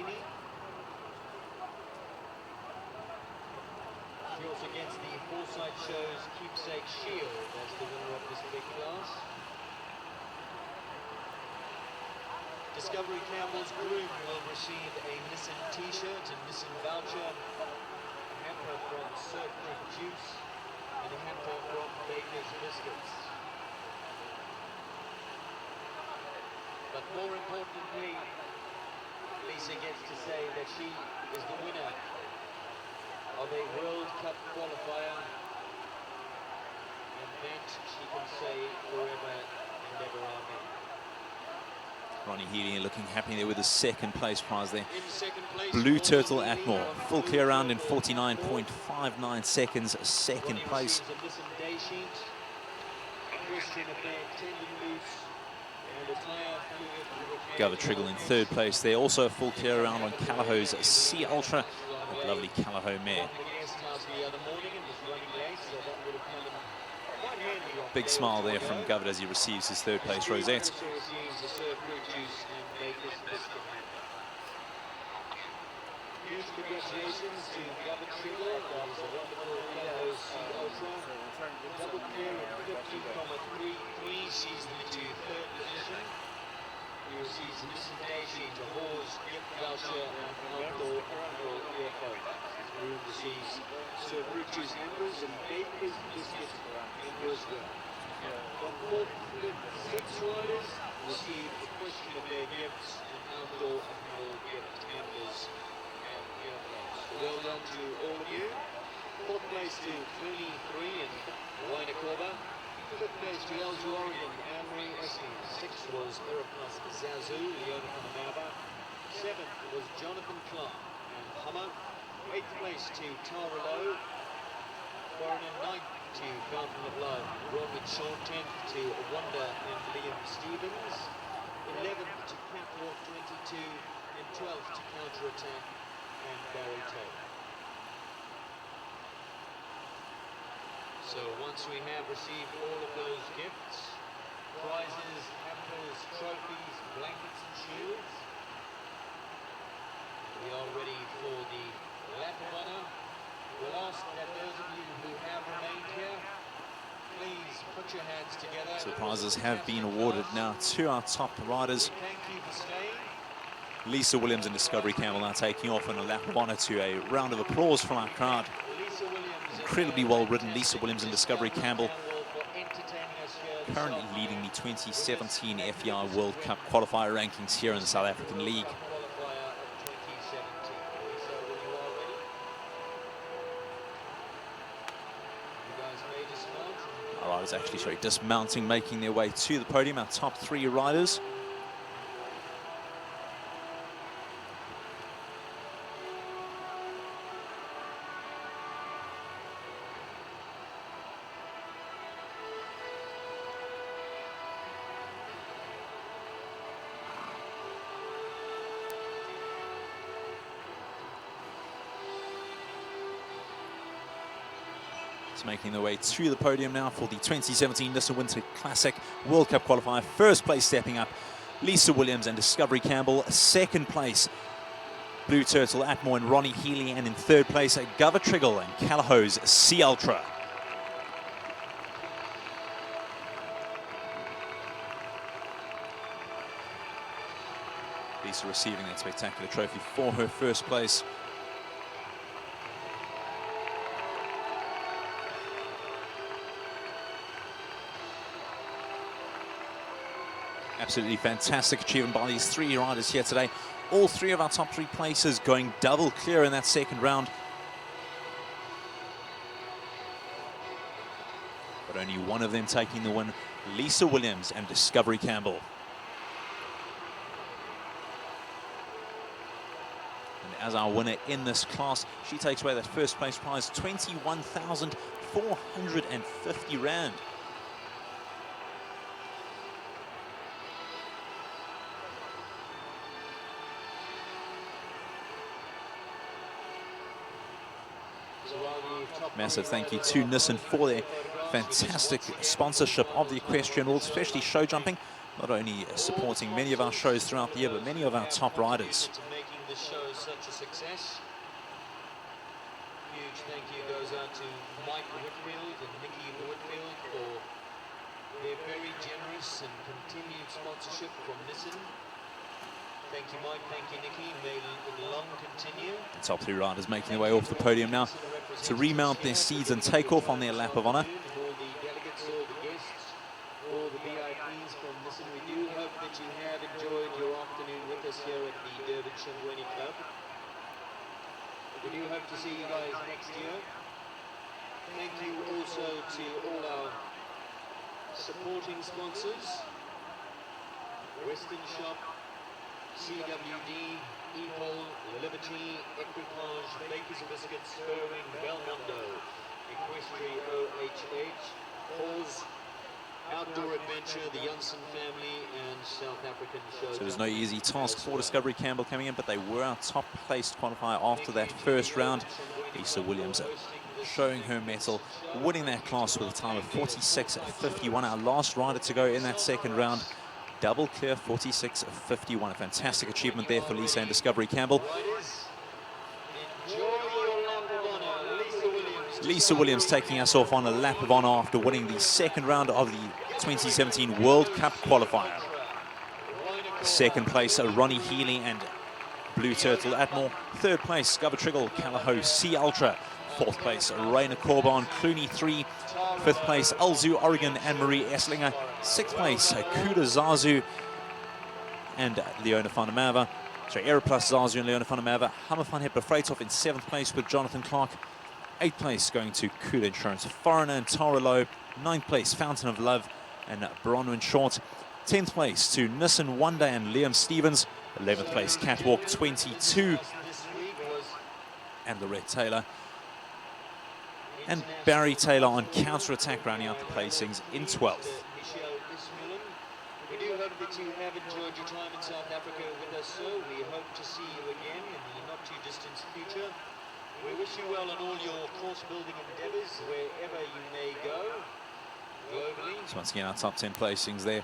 She also gets the Foresight Show's Keepsake Shield as the winner of this big class. Discovery Campbell's groom will receive a Nissan t-shirt, a Nissan voucher, a hamper from Circuit Juice, and a hamper from Baker's Biscuits. But more importantly, Lisa gets to say that she is the winner of a World Cup qualifier, and that she can say forever and ever amen. Ronnie Healy looking happy there with the second place prize there. In second place, Blue Turtle Atmore, full clear round in 49.59 seconds, second place. Gova Triggle in third place there. Also a full clear round on Calaho's Sea Ultra. That lovely Calaho mare. Big smile there from Gova as he receives his third place rosette. Huge congratulations to Gova Triggle. That is a wonderful Calaho Sea Ultra. Double clear at 50.33. She's into third position. He receives a Nissan Daisy to Hawes, gift voucher, and outdoor apparel earphones. He receives Sir Brutus Angles and Baker's Biscuit as well. From 4 to 6 riders receive a question of their gifts and outdoor apparel gift hampers and earphones. Well done to all of you. Fourth place to Clooney 3 and Rainer Korber. Fifth place to Elzu Oregon, Anne-Marie Essling. Sixth was Eraplas Zazu, Leona Panamaba. Seventh was Jonathan Clark and Hummer. Eighth place to Tara Lowe. Foreigner. Ninth to Fountain of Love, Ronwin Shaw. 10th to Wonder and Liam Stevens. 11th to Catwalk 22 and 12th to Counter Attack and Barry Taylor. So once we have received all of those gifts, prizes, hampers, trophies, blankets and shields, we are ready for the lap of honor. We'll ask that those of you who have remained here, please put your hands together. So the prizes have been awarded now to our top riders. Thank you for staying. Lisa Williams and Discovery Campbell now taking off in a lap of honor to a round of applause from our crowd. Lisa Williams. Incredibly well ridden, Lisa Williams and Discovery Campbell, For entertaining us here this currently afternoon. leading the 2017 FEI World Cup qualifier rankings here in the South African League. Qualifier of 2017. Lisa, when you are ready, you guys may dismount. Our riders actually, dismounting, making their way to the podium, our top three riders. Making their way to the podium now for the 2017 Nissan Winter Classic World Cup qualifier. First place stepping up, Lisa Williams and Discovery Campbell. Second place, Blue Turtle, Atmore and Ronnie Healy. And in third place, Gova Triggle and Callahow's Sea Ultra. Lisa receiving that spectacular trophy for her first place. Absolutely fantastic achievement by these three riders here today. All three of our top three places going double clear in that second round. But only one of them taking the win, Lisa Williams and Discovery Campbell. And as our winner in this class, she takes away that first place prize, 21,450 Rand. Massive thank you to Nissan for their fantastic sponsorship of the equestrian world, especially show jumping, not only supporting many of our shows throughout the year, but many of our top riders. Making the show such a success. Huge thank you goes out to Mike Whitfield and Nikki Whitfield for their very generous and continued sponsorship from Nissan. Thank you, Mike. Thank you, Nikki. May it long continue. The top three riders making their way off the podium now to remount their steeds and take off on their lap of honor. All the delegates, all the guests, all the VIPs from Nissan, we do hope that you have enjoyed your afternoon with us here at the Durban Shangweni Club. We do hope to see you guys next year. Thank you also to all our supporting sponsors, Western Shop, CWD, EPOL, Liberty, Equipage, Bakers Biscuits, Spurwing, Belmondo, Equestri OHH, Hawes, Outdoor Adventure, the Janssen family, and South African shows. So there's no easy task for Discovery Campbell coming in, but they were our top placed qualifier after that first round. Lisa Williams showing her mettle, winning that class with a time of 46.51. Our last rider to go in that second round. Double clear, 46.51. A fantastic achievement there for Lisa and Discovery Campbell. Enjoy your lap of honor, Lisa Williams. Lisa Williams taking us off on a lap of honor after winning the second round of the 2017 World Cup qualifier. Second place, Ronnie Healy and Blue Turtle Atmore. Third place, Gova Triggle, Callahow's Sea Ultra. Fourth place, Rainer Korber, Clooney 3. Fifth place, Elzu Oregon, Anne-Marie Esslinger. Sixth place, Kuda Zazu and Leona Fanamava. So Aeroplus, Zazu and Leona van der Merwe. Hammer van Hepper in 7th place with Jonathan Clark. 8th place going to Kuda Insurance Foreigner and Tara Lowe. 9th place Fountain of Love and Bronwyn Short. 10th place to Nissan Wonder and Liam Stevens. 11th place Catwalk 22 This week was and Lorette Taylor. And Barry Taylor on counter-attack, rounding out the placings in 12th. Michelle Ismullen. We do hope that you have enjoyed your time in South Africa with us, sir. We hope to see you again in the not-too-distant future. We wish you well in all your course-building endeavours, wherever you may go, globally. So once again, our top 10 placings there.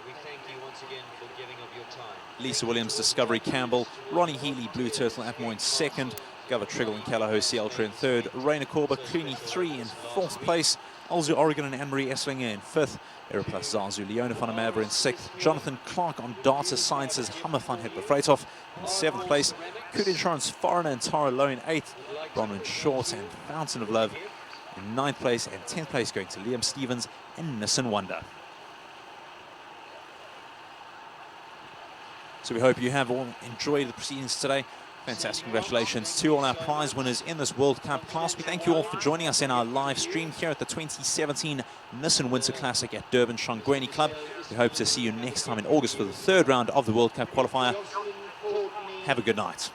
We thank you once again for giving of your time. Lisa Williams, Discovery Campbell. Ronnie Healy, Blue Turtle, Atmore in 2nd. Gova Triggle and Callahosey Ultra in 3rd. Raina Korba, Clooney 3 in 4th place. Alzu Oregon and Anne-Marie Esslinger in 5th. Aeroplus Zazu, Leona van der Merwe in 6th. Jonathan Clark on Data Sciences, Hammer van Hepper in 7th place. Kuda Insurance Foreigner and Tara Lowe in 8th. Bronwyn Short and Fountain of Love in 9th place. And 10th place going to Liam Stevens and Nissan Wonder. So we hope you have all enjoyed the proceedings today. Fantastic congratulations to all our prize winners in this World Cup class. We thank you all for joining us in our live stream here at the 2017 Nissan Winter Classic at Durban Shangweni Club. We hope to see you next time in August for the 3rd round of the World Cup qualifier. Have a good night.